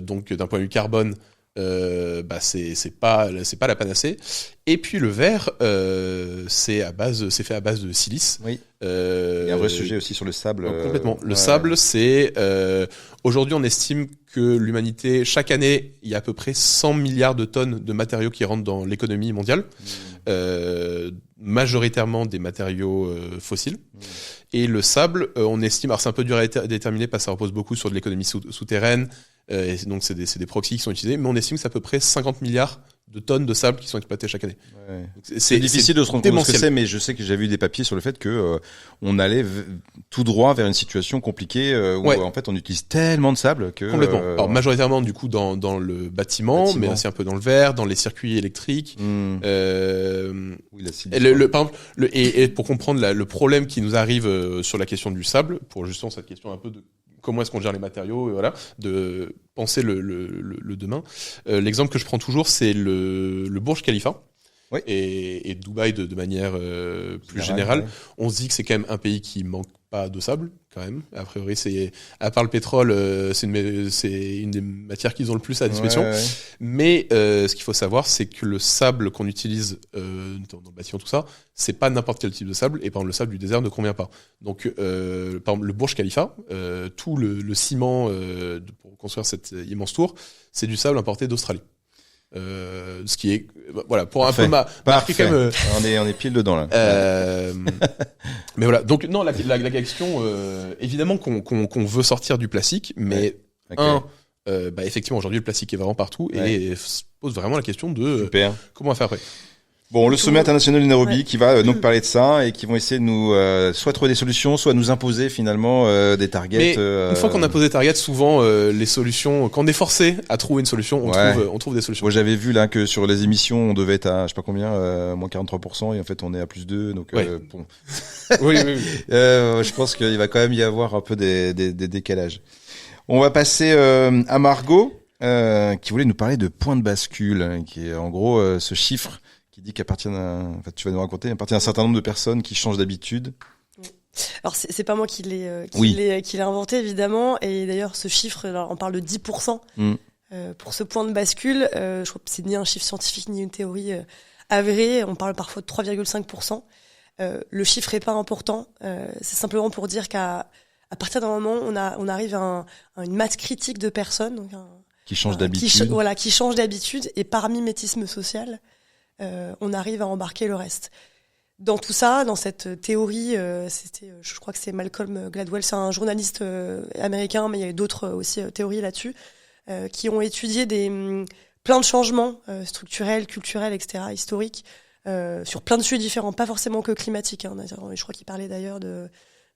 donc d'un point de vue carbone, c'est pas la panacée. Et puis le verre, c'est fait à base de silice. Oui. Il y a un vrai sujet aussi sur le sable. Complètement. Le sable, c'est aujourd'hui on estime que l'humanité, chaque année, il y a à peu près 100 milliards de tonnes de matériaux qui rentrent dans l'économie mondiale, majoritairement des matériaux fossiles. Et le sable, on estime, alors c'est un peu dur à déterminer parce que ça repose beaucoup sur de l'économie souterraine, et donc c'est des proxys qui sont utilisés, mais on estime que c'est à peu près 50 milliards de tonnes de sable qui sont exploitées chaque année. Ouais. C'est difficile de se rendre compte de ce que c'est, mais je sais que j'ai vu des papiers sur le fait que on allait tout droit vers une situation compliquée où en fait on utilise tellement de sable que complètement. Alors majoritairement du coup dans le bâtiment, mais aussi un peu dans le verre, dans les circuits électriques. Oui, par exemple, et pour comprendre le problème qui nous arrive sur la question du sable, pour justement cette question un peu de comment est-ce qu'on gère les matériaux, et voilà, de penser le demain. L'exemple que je prends toujours, c'est le Burj Khalifa. Oui. Et Dubaï de manière plus générale. On se dit que c'est quand même un pays qui manque pas de sable, quand même. A priori, à part le pétrole, c'est une des matières qu'ils ont le plus à disposition. Mais ce qu'il faut savoir, c'est que le sable qu'on utilise dans le bâtiment, tout ça, c'est pas n'importe quel type de sable. Et par exemple, le sable du désert ne convient pas. Donc, par exemple, le Burj Khalifa, tout le ciment pour construire cette immense tour, c'est du sable importé d'Australie. Ce qui est voilà pour parfait. Un peu marquer quand même on est pile dedans là. Mais voilà, donc non, la question évidemment qu'on veut sortir du plastique, mais effectivement aujourd'hui le plastique est vraiment partout et se pose vraiment la question de comment on va faire après. Bon, le sommet international de Nairobi qui va donc parler de ça et qui vont essayer de nous soit trouver des solutions, soit nous imposer finalement des targets. Mais une fois qu'on a posé des targets, souvent les solutions, quand on est forcé à trouver une solution, on trouve des solutions. Moi, j'avais vu là que sur les émissions, on devait être à je sais pas combien, moins 43%, et en fait on est à plus 2, donc bon. oui. Je pense qu'il va quand même y avoir un peu des décalages. On va passer à Margot qui voulait nous parler de point de bascule, qui est en gros ce chiffre qui dit qu'à partir tu vas nous raconter, à partir d'un certain nombre de personnes qui changent d'habitude. Alors c'est pas moi qui l'ai inventé évidemment, et d'ailleurs ce chiffre, alors, on parle de 10%. Pour ce point de bascule, je crois que c'est ni un chiffre scientifique ni une théorie avérée. On parle parfois de 3,5%. Le chiffre est pas important. C'est simplement pour dire qu'à partir d'un moment, on arrive à une masse critique de personnes, donc qui changent d'habitude. Qui changent d'habitude, et par mimétisme social, on arrive à embarquer le reste. Dans tout ça, dans cette théorie, je crois que c'est Malcolm Gladwell, c'est un journaliste américain, mais il y a d'autres aussi théories là-dessus, qui ont étudié plein de changements structurels, culturels, etc., historiques, sur plein de sujets différents, pas forcément que climatiques. Hein. Je crois qu'il parlait d'ailleurs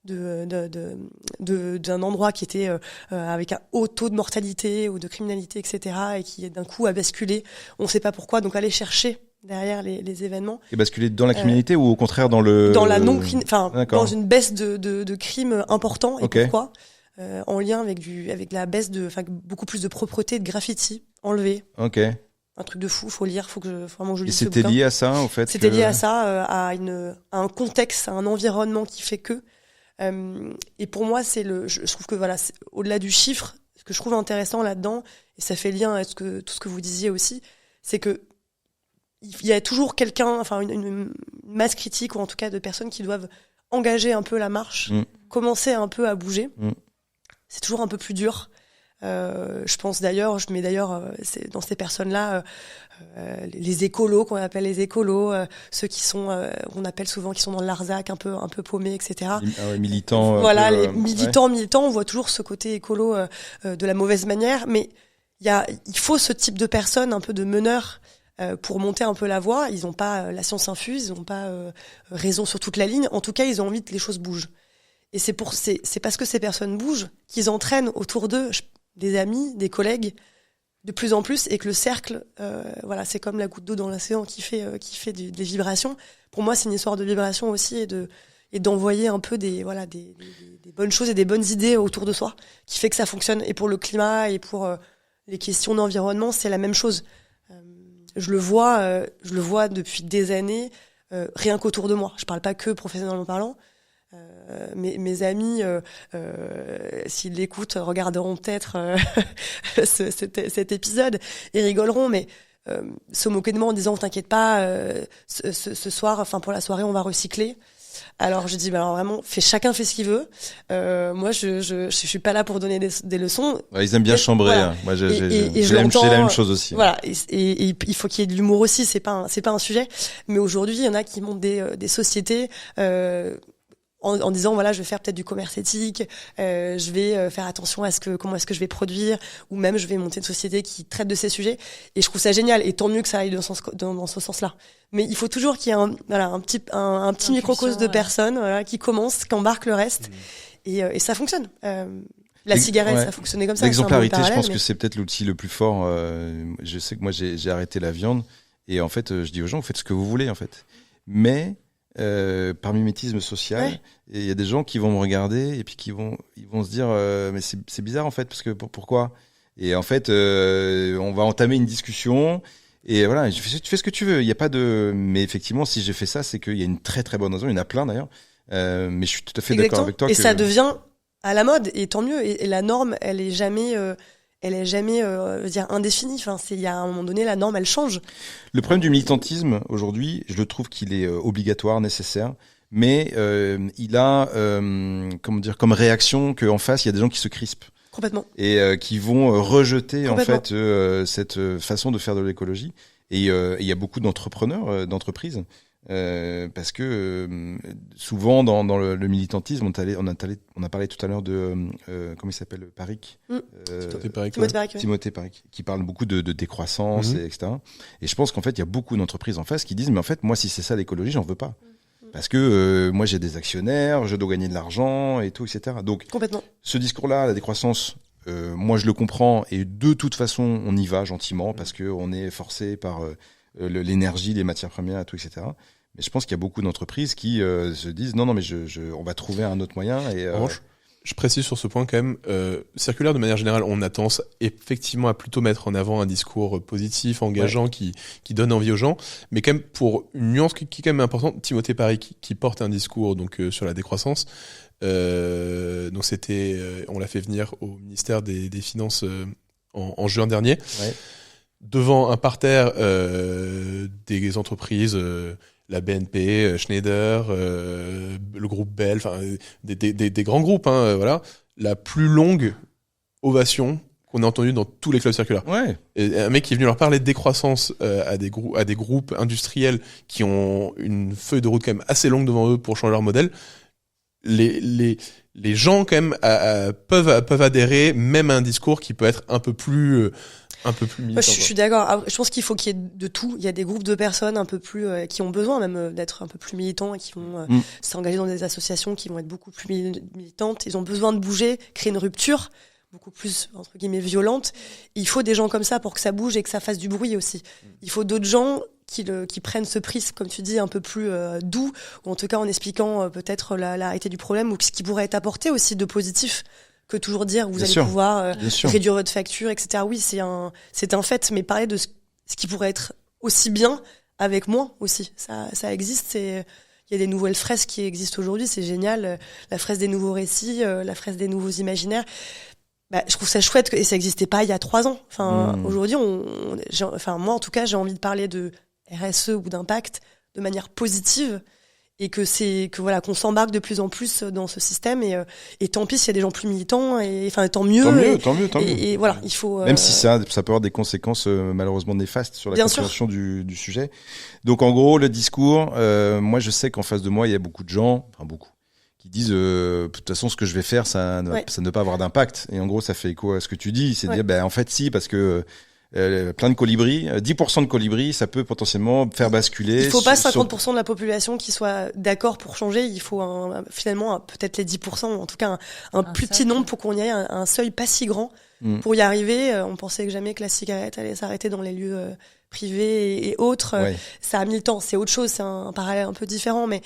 d'un endroit qui était avec un haut taux de mortalité ou de criminalité, etc., et qui d'un coup a basculé. On ne sait pas pourquoi, donc aller chercher derrière les événements. Et basculer dans la criminalité ou au contraire dans la dans une baisse de crimes importants. Et pourquoi en lien avec la baisse beaucoup plus de propreté, de graffiti enlevé. Ok. Un truc de fou, faut lire, faut vraiment je lise. Et c'était lié à ça, en fait. C'était lié à ça, à un contexte, à un environnement qui fait que. Et pour moi, je trouve que voilà, au-delà du chiffre, ce que je trouve intéressant là-dedans, et ça fait lien à tout ce que vous disiez aussi, c'est que il y a toujours quelqu'un, enfin une masse critique, ou en tout cas de personnes qui doivent engager un peu la marche, commencer un peu à bouger. C'est toujours un peu plus dur. Je pense d'ailleurs, c'est dans ces personnes-là, les écolos, qu'on appelle les écolos, ceux qui sont, on appelle souvent, qui sont dans le Larzac, un peu paumés, etc. Militants. Voilà, les militants, on voit toujours ce côté écolo de la mauvaise manière, mais il faut ce type de personnes, un peu de meneurs, pour monter un peu la voie. Ils n'ont pas la science infuse, ils n'ont pas raison sur toute la ligne. En tout cas, ils ont envie que les choses bougent. Et c'est parce que ces personnes bougent qu'ils entraînent autour d'eux des amis, des collègues, de plus en plus, et que le cercle, c'est comme la goutte d'eau dans l'océan qui fait des vibrations. Pour moi, c'est une histoire de vibration aussi, et d'envoyer un peu des bonnes choses et des bonnes idées autour de soi, qui fait que ça fonctionne. Et pour le climat et pour les questions d'environnement, c'est la même chose. Je le vois depuis des années, rien qu'autour de moi. Je parle pas que professionnellement parlant. Mes amis, s'ils l'écoutent, regarderont peut-être cet épisode et rigoleront, mais se moquer de moi en disant t'inquiète pas, ce soir, enfin pour la soirée, on va recycler. Alors je dis alors vraiment, chacun fait ce qu'il veut. Moi je suis pas là pour donner des leçons. Ouais, ils aiment bien chambrer. Voilà. Hein. Moi j'ai la même chose aussi. Voilà, et il faut qu'il y ait de l'humour aussi. C'est pas un sujet. Mais aujourd'hui, il y en a qui montent des sociétés. En disant voilà, je vais faire peut-être du commerce éthique, je vais faire attention à comment est-ce que je vais produire, ou même je vais monter une société qui traite de ces sujets, et je trouve ça génial, et tant mieux que ça aille dans ce sens-là. Mais il faut toujours qu'il y ait un petit microcosme de personnes, qui commencent, qui embarquent le reste, et ça fonctionne. La cigarette, ça fonctionnait comme ça. L'exemplarité, je pense que c'est peut-être l'outil le plus fort. Je sais que moi j'ai arrêté la viande, et en fait je dis aux gens, vous faites ce que vous voulez en fait, mais par mimétisme social, et il y a des gens qui vont me regarder et puis ils vont se dire mais c'est bizarre en fait, parce que pourquoi, et en fait on va entamer une discussion, et voilà, tu fais ce que tu veux, il y a pas de, mais effectivement si j'ai fait ça, c'est qu'il y a une très très bonne raison, il y en a plein d'ailleurs, mais je suis tout à fait d'accord avec toi et ça devient à la mode, et tant mieux, et la norme elle est jamais indéfinie. Enfin, il y a un moment donné, la norme, elle change. Le problème du militantisme aujourd'hui, je le trouve qu'il est obligatoire, nécessaire, mais il a comme réaction qu'en face il y a des gens qui se crispent. Complètement. Et qui vont rejeter en fait cette façon de faire de l'écologie. Et il y a beaucoup d'entrepreneurs, d'entreprises. Parce que souvent dans le militantisme, on a parlé tout à l'heure de comment il s'appelle, Paric, Timothée Paric, qui parle beaucoup de décroissance, etc. Et je pense qu'en fait il y a beaucoup d'entreprises en face qui disent mais en fait moi si c'est ça l'écologie, j'en veux pas, parce que moi j'ai des actionnaires, je dois gagner de l'argent et tout, etc. Donc ce discours-là, la décroissance, moi je le comprends, et de toute façon on y va gentiment parce que on est forcé par l'énergie, les matières premières et tout, etc. Mais je pense qu'il y a beaucoup d'entreprises qui se disent non mais on va trouver un autre moyen, et Je précise sur ce point quand même, circulaire de manière générale, on a tendance effectivement à plutôt mettre en avant un discours positif, engageant, qui donne envie aux gens. Mais quand même, pour une nuance qui est quand même importante, Timothée Paris qui porte un discours donc sur la décroissance. Donc c'était, on l'a fait venir au ministère des Finances en juin dernier, devant un parterre des entreprises. La BNP, Schneider, le groupe Bell, enfin des grands groupes, voilà. La plus longue ovation qu'on a entendue dans tous les clubs circulaires. Ouais. Et un mec qui est venu leur parler de décroissance à des groupes industriels qui ont une feuille de route quand même assez longue devant eux pour changer leur modèle. Les gens quand même peuvent adhérer même à un discours qui peut être un peu plus militant. Je suis d'accord. Je pense qu'il faut qu'il y ait de tout. Il y a des groupes de personnes un peu plus qui ont besoin même d'être un peu plus militants et qui vont s'engager dans des associations qui vont être beaucoup plus militantes. Ils ont besoin de bouger, créer une rupture beaucoup plus entre guillemets violente. Il faut des gens comme ça pour que ça bouge et que ça fasse du bruit aussi. Il faut d'autres gens qui prennent ce prisme, comme tu dis, un peu plus doux, ou en tout cas en expliquant peut-être la réalité du problème ou ce qui pourrait être apporté aussi de positif. Que toujours dire vous allez pouvoir réduire votre facture, etc. Oui, c'est un fait, mais parler de ce qui pourrait être aussi bien avec moins aussi. Ça existe. Il y a des nouvelles fresques qui existent aujourd'hui, c'est génial. La fresque des nouveaux récits, la fresque des nouveaux imaginaires. Je trouve ça chouette et ça n'existait pas il y a 3 ans. Aujourd'hui, moi en tout cas, j'ai envie de parler de RSE ou d'impact de manière positive. Et qu'on s'embarque de plus en plus dans ce système et tant pis s'il y a des gens plus militants et enfin tant mieux. Tant mieux. Et voilà, il faut même si ça peut avoir des conséquences malheureusement néfastes sur la compréhension du sujet. Donc en gros, le discours, moi je sais qu'en face de moi, il y a beaucoup de gens, qui disent de toute façon ce que je vais faire ça ne va pas avoir d'impact. Et en gros, ça fait écho à ce que tu dis, c'est dire en fait si, parce que plein de colibris, 10% de colibris, ça peut potentiellement faire basculer. Il faut pas 50% de la population qui soit d'accord pour changer. Il faut finalement peut-être les 10%, ou en tout cas un plus petit nombre pour qu'on y ait un seuil pas si grand. Pour y arriver, on pensait jamais que la cigarette allait s'arrêter dans les lieux privés et autres. Ça a mis le temps. C'est autre chose. C'est un parallèle un peu différent, mais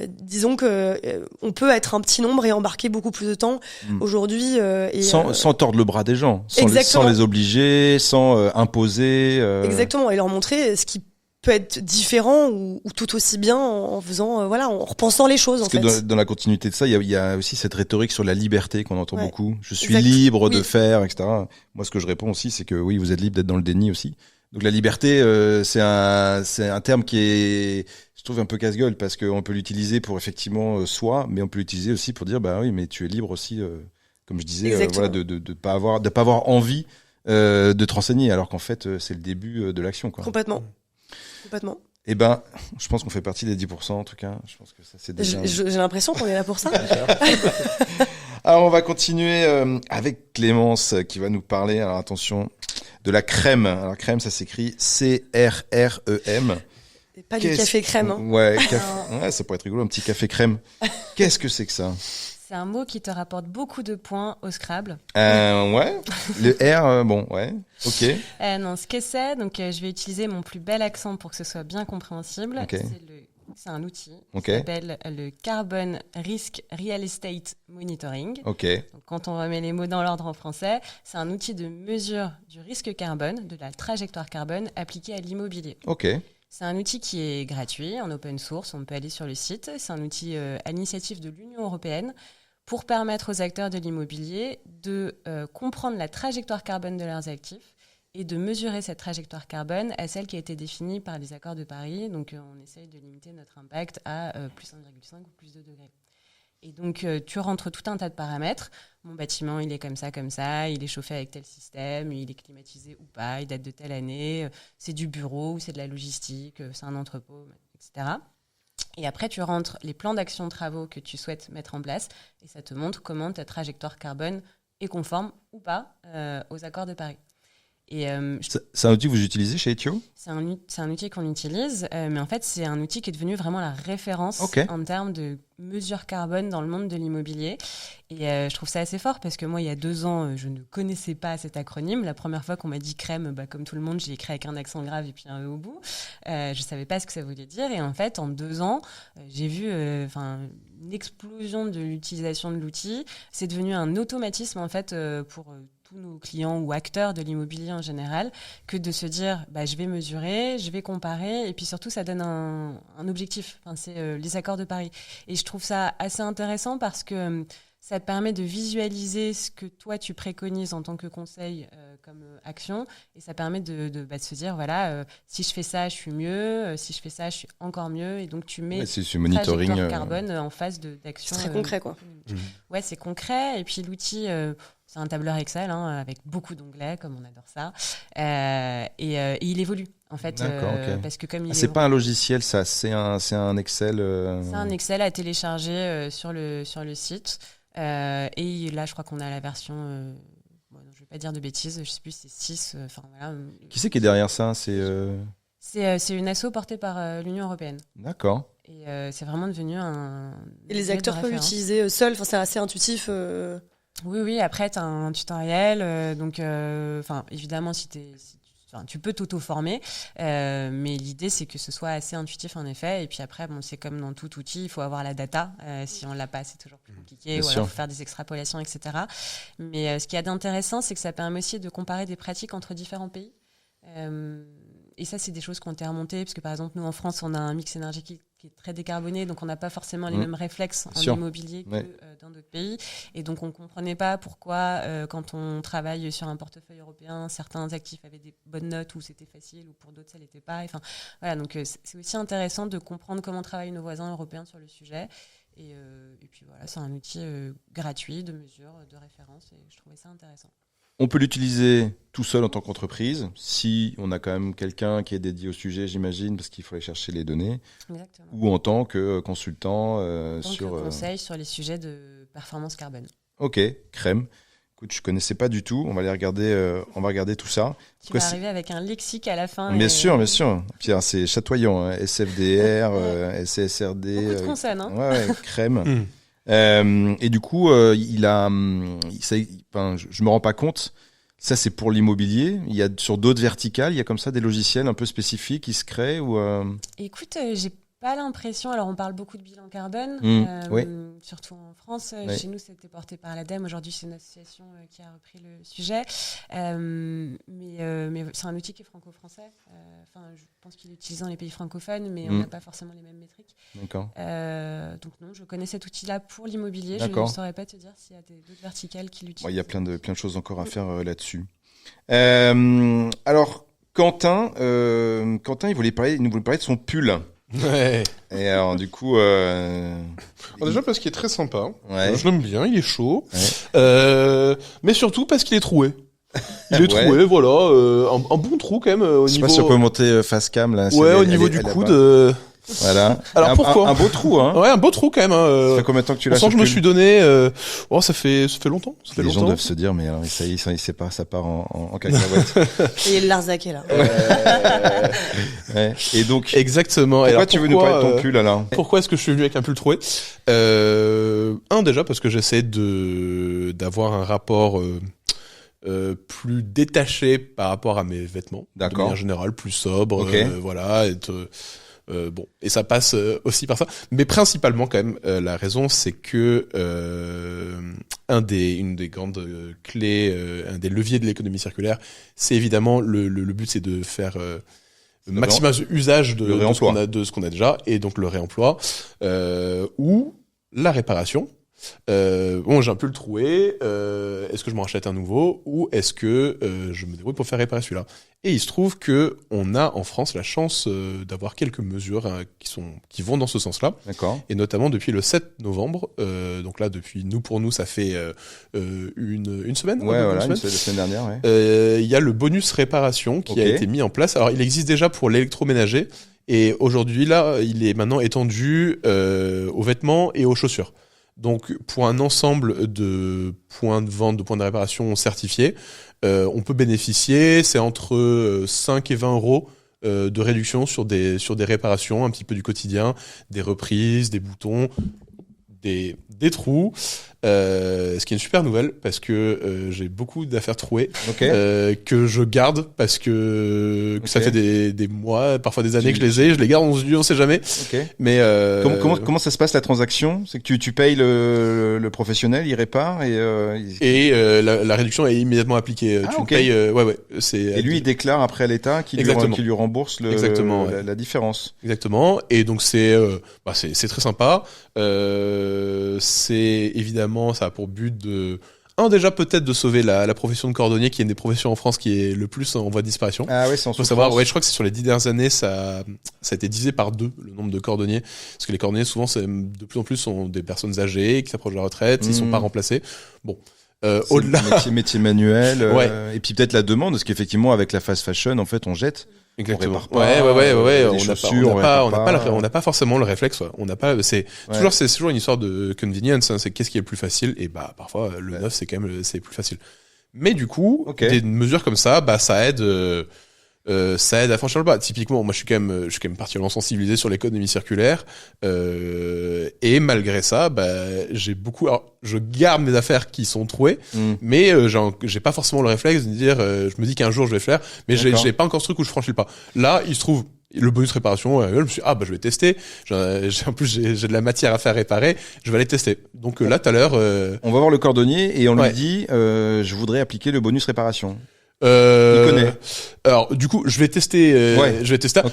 disons que on peut être un petit nombre et embarquer beaucoup plus de temps aujourd'hui. Sans tordre le bras des gens, sans les obliger, sans imposer. Exactement, et leur montrer ce qui peut être différent ou tout aussi bien en faisant en repensant les choses. Parce que dans la continuité de ça, il y a aussi cette rhétorique sur la liberté qu'on entend beaucoup. Je suis libre de faire, etc. Moi, ce que je réponds aussi, c'est que oui, vous êtes libre d'être dans le déni aussi. Donc la liberté, c'est un terme qui est, je trouve, un peu casse-gueule parce qu'on peut l'utiliser pour effectivement soi, mais on peut l'utiliser aussi pour dire oui, mais tu es libre aussi, comme je disais, de pas avoir envie de te renseigner, alors qu'en fait c'est le début de l'action, quoi. Complètement. Eh je pense qu'on fait partie des 10% en tout cas. Je pense que ça c'est déjà. J'ai l'impression qu'on est là pour ça. Alors on va continuer avec Clémence qui va nous parler. Alors attention, de la crème. Alors crème, ça s'écrit CRREM. Et pas du café crème. Ouais, ça pourrait être rigolo, un petit café crème. Qu'est-ce que c'est que ça? C'est un mot qui te rapporte beaucoup de points au Scrabble. Ouais. Le R, ok. Non, ce que c'est, donc je vais utiliser mon plus bel accent pour que ce soit bien compréhensible. Okay. C'est un outil qui s'appelle le Carbon Risk Real Estate Monitoring. Okay. Donc, quand on remet les mots dans l'ordre en français, c'est un outil de mesure du risque carbone, de la trajectoire carbone appliquée à l'immobilier. Okay. C'est un outil qui est gratuit, en open source, on peut aller sur le site. C'est un outil à l'initiative de l'Union européenne pour permettre aux acteurs de l'immobilier de comprendre la trajectoire carbone de leurs actifs et de mesurer cette trajectoire carbone à celle qui a été définie par les accords de Paris. Donc, on essaye de limiter notre impact à plus 1,5 ou plus 2 degrés. Et donc, tu rentres tout un tas de paramètres. Mon bâtiment, il est comme ça, il est chauffé avec tel système, il est climatisé ou pas, il date de telle année, c'est du bureau ou c'est de la logistique, c'est un entrepôt, etc. Et après, tu rentres les plans d'action de travaux que tu souhaites mettre en place et ça te montre comment ta trajectoire carbone est conforme ou pas aux accords de Paris. Et c'est un outil que vous utilisez chez Ethio ? C'est un outil qu'on utilise, mais en fait, c'est un outil qui est devenu vraiment la référence en termes de mesure carbone dans le monde de l'immobilier. Et je trouve ça assez fort parce que moi, il y a 2 ans, je ne connaissais pas cet acronyme. La première fois qu'on m'a dit CREM, comme tout le monde, j'ai écrit avec un accent grave et puis un E au bout. Je ne savais pas ce que ça voulait dire. Et en fait, en 2 ans, j'ai vu une explosion de l'utilisation de l'outil. C'est devenu un automatisme, en fait, pour tous nos clients ou acteurs de l'immobilier en général, que de se dire je vais mesurer, je vais comparer, et puis surtout ça donne un objectif. C'est les accords de Paris. Et je trouve ça assez intéressant parce que ça te permet de visualiser ce que toi tu préconises en tant que conseil comme action, et ça permet de se dire si je fais ça je suis mieux, si je fais ça je suis encore mieux, et donc tu mets c'est ce monitoring carbone en phase d'action. C'est très concret quoi. Ouais, c'est concret, et puis l'outil c'est un tableur Excel avec beaucoup d'onglets, comme on adore ça, et il évolue en fait. Parce que comme c'est pas un logiciel, ça, c'est un Excel. C'est un Excel à télécharger sur le site. Et là, je crois qu'on a la version. Je vais pas dire de bêtises, je sais plus, c'est 6. Qui c'est qui est derrière ça ? C'est une asso portée par l'Union européenne. D'accord. Et c'est vraiment devenu un. Et les acteurs peuvent l'utiliser seuls. C'est assez intuitif. Oui. Après, tu as un tutoriel. Donc, évidemment, tu peux t'auto-former, mais l'idée, c'est que ce soit assez intuitif, en effet. Et puis après, c'est comme dans tout outil, il faut avoir la data. Si on ne l'a pas, c'est toujours plus compliqué. Ou alors, il faut faire des extrapolations, etc. Mais ce qu'il y a d'intéressant, c'est que ça permet aussi de comparer des pratiques entre différents pays. Et ça, c'est des choses qui ont été remontées, parce que par exemple, nous, en France, on a un mix énergétique qui est très décarboné, donc on n'a pas forcément les mêmes réflexes en immobilier que dans d'autres pays. Et donc, on ne comprenait pas pourquoi, quand on travaille sur un portefeuille européen, certains actifs avaient des bonnes notes, ou c'était facile, ou pour d'autres, ça ne l'était pas. Donc c'est aussi intéressant de comprendre comment travaillent nos voisins européens sur le sujet. Et puis voilà, c'est un outil gratuit, de mesure, de référence, et je trouvais ça intéressant. On peut l'utiliser tout seul en tant qu'entreprise, si on a quand même quelqu'un qui est dédié au sujet, j'imagine, parce qu'il faut aller chercher les données. Exactement. Ou en tant que consultant sur conseil sur les sujets de performance carbone. Ok, CREM. Écoute, je connaissais pas du tout. On va aller regarder. On va regarder tout ça. Tu vas arriver avec un lexique à la fin. Bien sûr. Puis c'est chatoyant. Hein. SFDR, SCSRD. Beaucoup de consonnes. Ouais, CREM. Et du coup, je me rends pas compte. Ça, c'est pour l'immobilier. Il y a sur d'autres verticales, il y a comme ça des logiciels un peu spécifiques qui se créent ou. Écoute, j'ai pas l'impression. Alors, on parle beaucoup de bilan carbone, surtout en France. Chez nous, c'était porté par l'ADEME. Aujourd'hui, c'est une association qui a repris le sujet. Mais c'est un outil qui est franco-français. Je pense qu'il est utilisé dans les pays francophones, mais on n'a pas forcément les mêmes métriques. D'accord. Donc non, je connais cet outil-là pour l'immobilier. Je ne saurais pas te dire s'il y a d'autres verticales qui l'utilisent. Il y a plein de choses encore à faire là-dessus. Alors, Quentin, il nous voulait parler de son pull. Ouais. Et alors du coup, déjà parce qu'il est très sympa. Ouais. Je l'aime bien, il est chaud. Ouais. Mais surtout parce qu'il est troué. Il est troué, voilà, un bon trou quand même au niveau. Je sais pas si on peut monter face cam là. Ouais, au niveau du coude. Voilà. Alors pourquoi un beau trou, hein. Ouais, un beau trou quand même. Ça fait combien de temps que tu l'as? Je me suis donné. Ça fait longtemps. Les gens doivent se dire, mais alors ça y est, ça part en cacahuète. Et il l'a arzaqué là. Ouais. Et donc. Exactement. Pourquoi tu veux nous parler de ton pull alors? Pourquoi est-ce que je suis venu avec un pull troué? Déjà parce que j'essaie d'avoir un rapport plus détaché par rapport à mes vêtements. D'accord. De manière générale, plus sobre. Okay. Voilà. Et ça passe aussi par ça. Mais principalement, quand même, la raison, c'est que une des grandes clés, un des leviers de l'économie circulaire, c'est évidemment le but, c'est de faire maximum usage de ce qu'on a déjà, et donc le réemploi ou la réparation. J'ai un peu le troué. Est-ce que je m'en rachète un nouveau ou est-ce que je me débrouille pour faire réparer celui-là? Et il se trouve que on a en France la chance d'avoir quelques mesures qui vont dans ce sens-là. D'accord. Et notamment depuis le 7 novembre. Donc là, pour nous, ça fait une semaine. Ouais, voilà, la semaine dernière. Ouais. Il y a le bonus réparation qui a été mis en place. Alors, il existe déjà pour l'électroménager. Et aujourd'hui, là, il est maintenant étendu aux vêtements et aux chaussures. Donc, pour un ensemble de points de vente, de points de réparation certifiés, on peut bénéficier, c'est entre 5 et 20 euros de réduction sur des réparations un petit peu du quotidien, des reprises, des boutons, des trous. Ce qui est une super nouvelle parce que j'ai beaucoup d'affaires trouées que je garde parce que ça fait des mois, parfois des années que je les garde, on sait jamais. Mais comment ça se passe la transaction? C'est que tu payes le professionnel, il répare et la réduction est immédiatement appliquée. Tu payes et lui il déclare après à l'État qui lui rembourse la différence. Exactement. Et donc c'est très sympa. C'est évidemment, ça a pour but déjà peut-être de sauver la profession de cordonnier, qui est une des professions en France qui est le plus en voie de disparition. Ah ouais, c'est en faut savoir, je crois que c'est sur les 10 dernières années, ça a été divisé par 2, le nombre de cordonniers. Parce que les cordonniers, souvent, de plus en plus, sont des personnes âgées, qui s'approchent de la retraite, ils sont pas remplacés. Bon. Au-delà. Métier manuel. Et puis peut-être la demande, parce qu'effectivement, avec la fast fashion, en fait, on jette. Exactement. On n'a pas forcément le réflexe. On n'a pas. C'est toujours une histoire de convenience. C'est qu'est-ce qui est le plus facile. Et parfois le neuf c'est plus facile. Mais du coup, des mesures comme ça, ça aide. Ça aide à franchir le pas. Typiquement, moi, je suis quand même particulièrement sensibilisé sur l'économie circulaire. Et malgré ça, j'ai beaucoup. Alors, je garde mes affaires qui sont trouées, mais j'ai pas forcément le réflexe de dire. Je me dis qu'un jour je vais faire, mais j'ai pas encore ce truc où je franchis le pas. Là, il se trouve. Le bonus réparation, je me suis dit, je vais tester. En plus, j'ai de la matière à faire réparer. Je vais aller tester. Donc là, tout à l'heure, on va voir le cordonnier et on lui dit, je voudrais appliquer le bonus réparation. Il connaît. Alors du coup, je vais tester.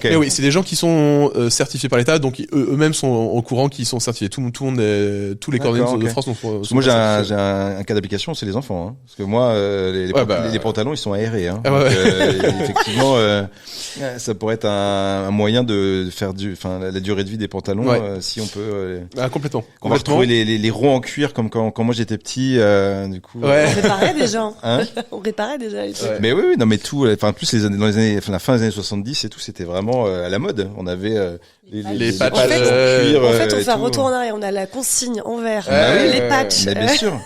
Mais oui, c'est des gens qui sont certifiés par l'État, donc eux-mêmes sont au courant qu'ils sont certifiés. Tout le monde, tous les cordonniers de France sont moi, j'ai un cas d'application, c'est les enfants. Hein. Parce que moi, les pantalons, ils sont aérés. Hein. Donc, effectivement, ça pourrait être un moyen de faire la durée de vie des pantalons, si on peut. Complètement. On va retrouver les ronds en cuir comme quand moi j'étais petit. Du coup. On réparait déjà. On réparait déjà. Mais oui, non, mais tout, plus dans les années, la fin des années 70 et tout, c'était vraiment à la mode. On avait les patchs en cuir. En fait, on fait un retour en arrière. On a la consigne en verre, les patchs. Mais bien sûr.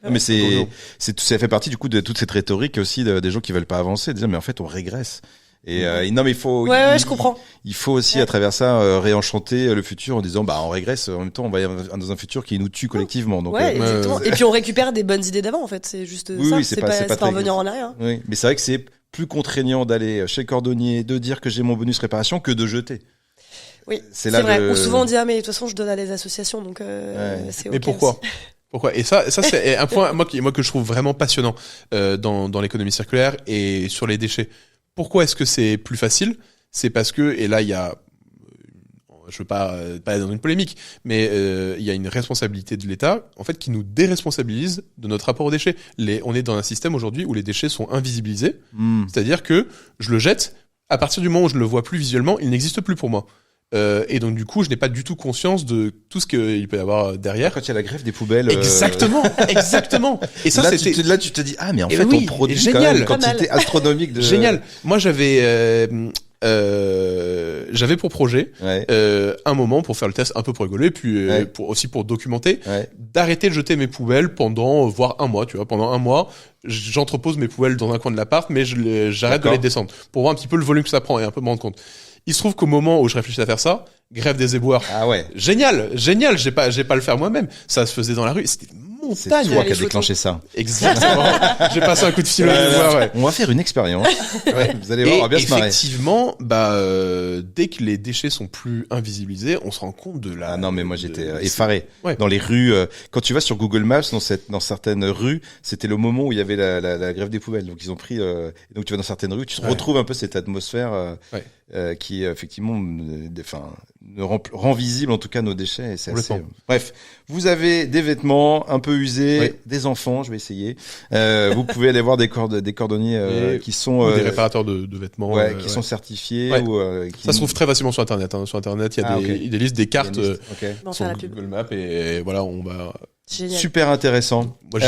Mais ça fait partie du coup de toute cette rhétorique aussi des gens qui veulent pas avancer, de dire mais en fait on régresse. Et non mais il faut je comprends. Il faut aussi à travers ça réenchanter le futur en disant on régresse, en même temps on va dans un futur qui nous tue collectivement. Donc exactement. Et puis on récupère des bonnes idées d'avant en fait, c'est juste ça, c'est pas revenir en arrière. Oui, mais c'est vrai que c'est plus contraignant d'aller chez le cordonnier, de dire que j'ai mon bonus réparation que de jeter. Oui, c'est vrai. Ou souvent on dit mais de toute façon je donne à des associations donc c'est Mais pourquoi Et ça c'est un point moi que je trouve vraiment passionnant dans l'économie circulaire et sur les déchets. Pourquoi est-ce que c'est plus facile? C'est parce que, et là il y a, je veux pas aller dans une polémique, mais il y a une responsabilité de l'État, en fait, qui nous déresponsabilise de notre rapport aux déchets. On est dans un système aujourd'hui où les déchets sont invisibilisés, c'est-à-dire que je le jette, à partir du moment où je ne le vois plus visuellement, il n'existe plus pour moi. Et donc du coup, je n'ai pas du tout conscience de tout ce qu'il peut y avoir derrière. Quand il y a la greffe des poubelles. Exactement. Et ça, là, tu te dis mais en fait, on produit génial, quand même une quantité astronomique de. Génial. Moi, j'avais pour projet un moment pour faire le test, un peu pour rigoler, puis pour documenter, d'arrêter de jeter mes poubelles pendant voire un mois. Tu vois, pendant un mois, j'entrepose mes poubelles dans un coin de l'appart, mais j'arrête de les descendre pour voir un petit peu le volume que ça prend et un peu me rendre compte. Il se trouve qu'au moment où je réfléchis à faire ça, grève des éboueurs. Ah ouais. Génial. J'ai pas le faire moi-même. Ça se faisait dans la rue. C'était une montagne. C'est toi qui as déclenché ça. Exactement. J'ai passé un coup de fil aux éboueurs, On va faire une expérience. Vous allez voir, on va bien se marrer. Effectivement, dès que les déchets sont plus invisibilisés, on se rend compte de la. Ah non, mais moi j'étais effaré. Dans les rues, quand tu vas sur Google Maps, dans certaines rues, c'était le moment où il y avait la grève des poubelles. Donc ils ont pris, donc tu vas dans certaines rues, tu retrouves un peu cette atmosphère. Qui effectivement rend visible en tout cas nos déchets et c'est assez... Bref, vous avez des vêtements un peu usés, des enfants, je vais essayer. Vous pouvez aller voir des cordonniers qui sont des réparateurs de vêtements qui sont certifiés ou ça se trouve très facilement sur internet. Sur internet, il y a des listes, des cartes sur Google Maps et voilà, on va. Génial. Super intéressant. Moi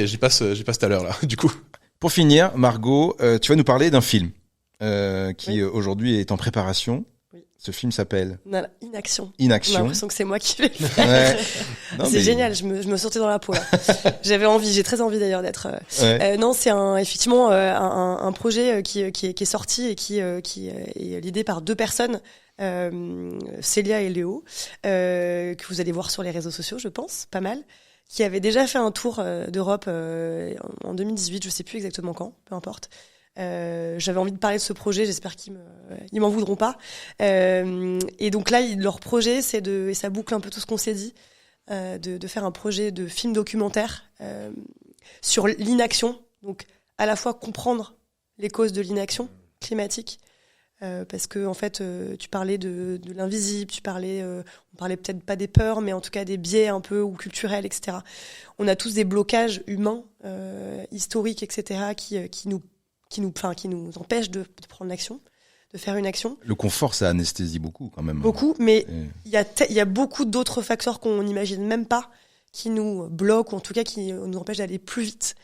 j'y passe tout à l'heure là. Du coup. Pour finir, Margot, tu vas nous parler d'un film. Qui aujourd'hui est en préparation. Ce film s'appelle Inaction. Inaction. J'ai l'impression que c'est moi qui vais le faire. Ouais. Non, c'est génial, je me sentais dans la peau là. J'ai très envie d'ailleurs d'être. Non, c'est effectivement un projet qui est sorti et qui est l'idée par 2 personnes, Célia et Léo, que vous allez voir sur les réseaux sociaux, je pense, pas mal, qui avaient déjà fait un tour d'Europe en 2018, je sais plus exactement quand, peu importe. J'avais envie de parler de ce projet, j'espère qu'ils m'en voudront pas. Et donc là, leur projet, et ça boucle un peu tout ce qu'on s'est dit, de faire un projet de film documentaire sur l'inaction. Donc à la fois comprendre les causes de l'inaction climatique, parce que en fait, tu parlais de l'invisible, on parlait peut-être pas des peurs, mais en tout cas des biais un peu ou culturels, etc. On a tous des blocages humains, historiques, etc. qui nous empêche de prendre l'action, de faire une action. Le confort, ça anesthésie beaucoup quand même. Beaucoup, mais il y a beaucoup d'autres facteurs qu'on n'imagine même pas qui nous bloquent, ou en tout cas qui nous empêchent d'aller plus vite.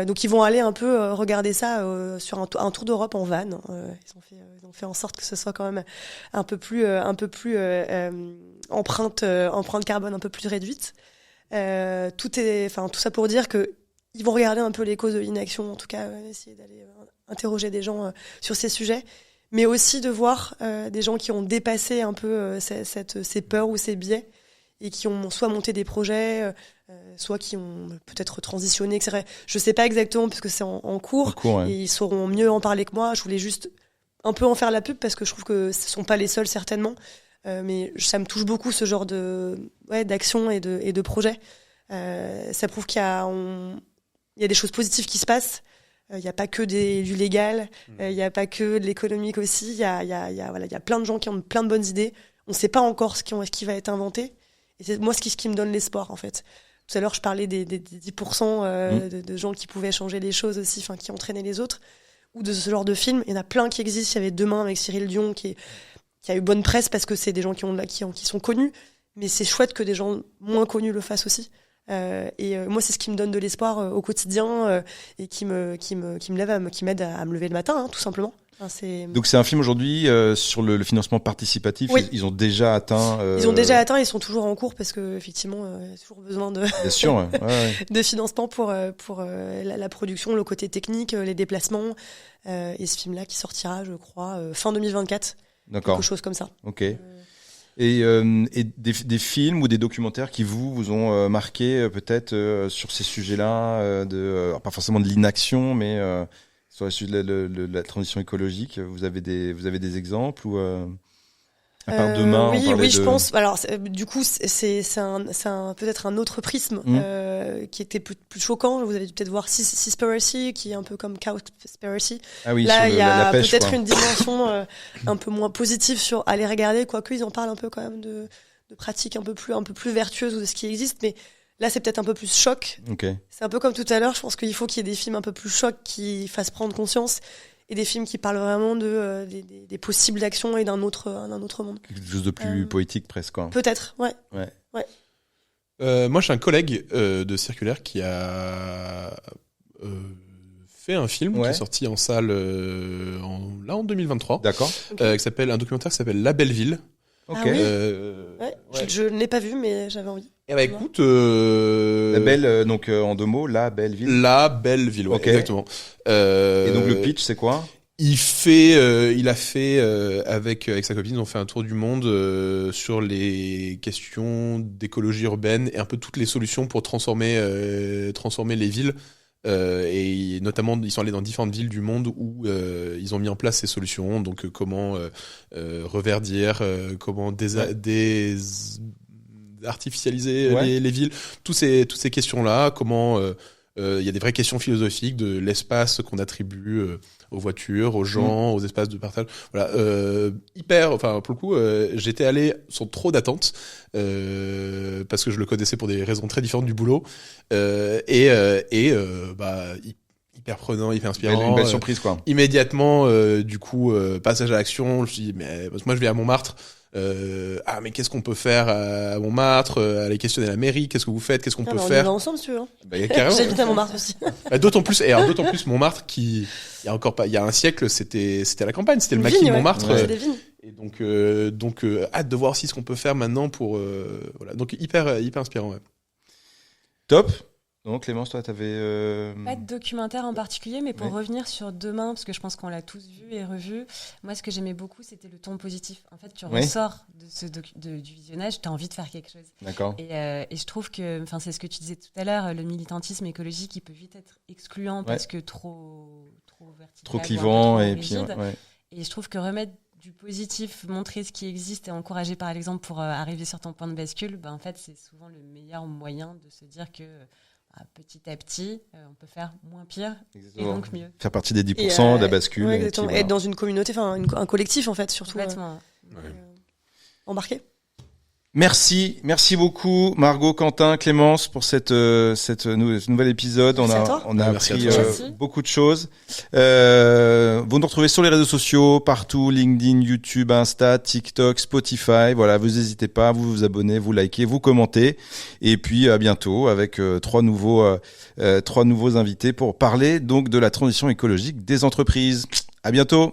Donc ils vont aller un peu regarder ça sur un tour d'Europe en van. Ils ont fait en sorte que ce soit quand même un peu plus empreinte carbone un peu plus réduite. Tout ça pour dire que ils vont regarder un peu les causes de l'inaction, en tout cas essayer d'aller interroger des gens sur ces sujets, mais aussi de voir des gens qui ont dépassé un peu ces peurs ou ces biais et qui ont soit monté des projets, soit qui ont peut-être transitionné, etc. Je sais pas exactement parce que c'est en cours, ouais. Et ils sauront mieux en parler que moi. Je voulais juste un peu en faire la pub parce que je trouve que ce sont pas les seuls certainement, mais ça me touche beaucoup ce genre d'action et de projet. Ça prouve qu'il y a des choses positives qui se passent. Il n'y a pas que du légal, il n'y a pas que de l'économique aussi. Il y a plein de gens qui ont plein de bonnes idées. On ne sait pas encore ce qui va être inventé. Et c'est moi ce qui me donne l'espoir en fait. Tout à l'heure, je parlais des 10% de gens qui pouvaient changer les choses aussi, qui entraînaient les autres, ou de ce genre de film. Il y en a plein qui existent. Il y avait Demain avec Cyril Dion qui a eu bonne presse parce que c'est des gens qui sont connus. Mais c'est chouette que des gens moins connus le fassent aussi. Moi, c'est ce qui me donne de l'espoir au quotidien et qui m'aide à me lever le matin, tout simplement. Donc c'est un film aujourd'hui sur le financement participatif. Oui. Ils ont déjà atteint. Ils ont déjà atteint. Ils sont toujours en cours parce que effectivement, il y a toujours besoin de. Bien sûr, ouais. de financement pour la production, le côté technique, les déplacements. Et ce film-là qui sortira, je crois, fin 2024. D'accord. Quelque chose comme ça. Ok. Et des films ou des documentaires qui vous ont marqué peut-être sur ces sujets-là, pas forcément de l'inaction, mais sur le sujet de la transition écologique. Vous avez des exemples ou à part Demain, oui, je pense. Alors, du coup, c'est peut-être un autre prisme qui était plus choquant. Vous avez dû peut-être voir Seaspiracy, qui est un peu comme Cowspiracy. Ah oui, là, il y a la pêche, peut-être une dimension un peu moins positive sur aller regarder, quoique ils en parlent un peu quand même de pratiques un peu plus vertueuses ou de ce qui existe, mais là, c'est peut-être un peu plus choc. Okay. C'est un peu comme tout à l'heure. Je pense qu'il faut qu'il y ait des films un peu plus chocs qui fassent prendre conscience. Et des films qui parlent vraiment des possibles actions et d'un autre monde. Quelque chose de plus poétique presque, quoi. Peut-être, ouais. Moi, j'ai un collègue de Circulaire qui a fait un film qui est sorti en salle en 2023. D'accord. Un documentaire qui s'appelle La Belle Ville. Ok. Je ne l'ai pas vu, mais j'avais envie. Eh ben écoute, La Belle, donc en 2 mots, La Belle Ville. La Belle Ville, ouais, exactement. Et donc le pitch, c'est quoi ? Il a fait avec sa copine, ils ont fait un tour du monde sur les questions d'écologie urbaine et un peu toutes les solutions pour transformer les villes. Et notamment, ils sont allés dans différentes villes du monde où ils ont mis en place ces solutions. Donc, comment reverdir, comment artificialiser les villes, toutes ces questions-là. Comment il y a des vraies questions philosophiques de l'espace qu'on attribue aux voitures, aux gens, aux espaces de partage. Voilà, pour le coup, j'étais allé sans trop d'attentes parce que je le connaissais pour des raisons très différentes du boulot hyper prenant, hyper inspirant. Une belle surprise, quoi. Immédiatement, passage à l'action. Je me suis dit, mais moi je vais à Montmartre. Mais qu'est-ce qu'on peut faire à Montmartre, aller questionner la mairie, qu'est-ce que vous faites, qu'est-ce qu'on peut faire. On va ensemble, si tu veux. Carrément. J'habite à Montmartre aussi. D'autant plus Montmartre il y a un siècle, c'était à la campagne, c'était le maquis de Montmartre. Ouais, des vignes. Et donc hâte de voir aussi ce qu'on peut faire maintenant pour voilà. Donc hyper inspirant. Ouais. Top. Donc Clémence, toi, t'avais pas de documentaire en particulier, mais pour revenir sur Demain, parce que je pense qu'on l'a tous vu et revu. Moi, ce que j'aimais beaucoup, c'était le ton positif. En fait, tu ressors de du visionnage, t'as envie de faire quelque chose. D'accord. Et je trouve que, enfin, c'est ce que tu disais tout à l'heure, le militantisme écologique, il peut vite être excluant parce que trop vertical, trop clivant et rigide. puis Et je trouve que remettre du positif, montrer ce qui existe et encourager par l'exemple pour arriver sur ton point de bascule, en fait, c'est souvent le meilleur moyen de se dire que petit à petit, on peut faire moins pire et donc mieux. Faire partie des 10% de la bascule. Ouais, et puis, être dans une communauté, un collectif en fait, surtout. Complètement. Embarqué. Merci beaucoup Margot, Quentin, Clémence pour ce nouvel épisode. On a appris beaucoup de choses. Vous nous retrouvez sur les réseaux sociaux partout, LinkedIn, YouTube, Insta, TikTok, Spotify. Voilà, vous n'hésitez pas, vous abonnez, vous likez, vous commentez. Et puis à bientôt avec trois nouveaux invités pour parler donc de la transition écologique des entreprises. À bientôt.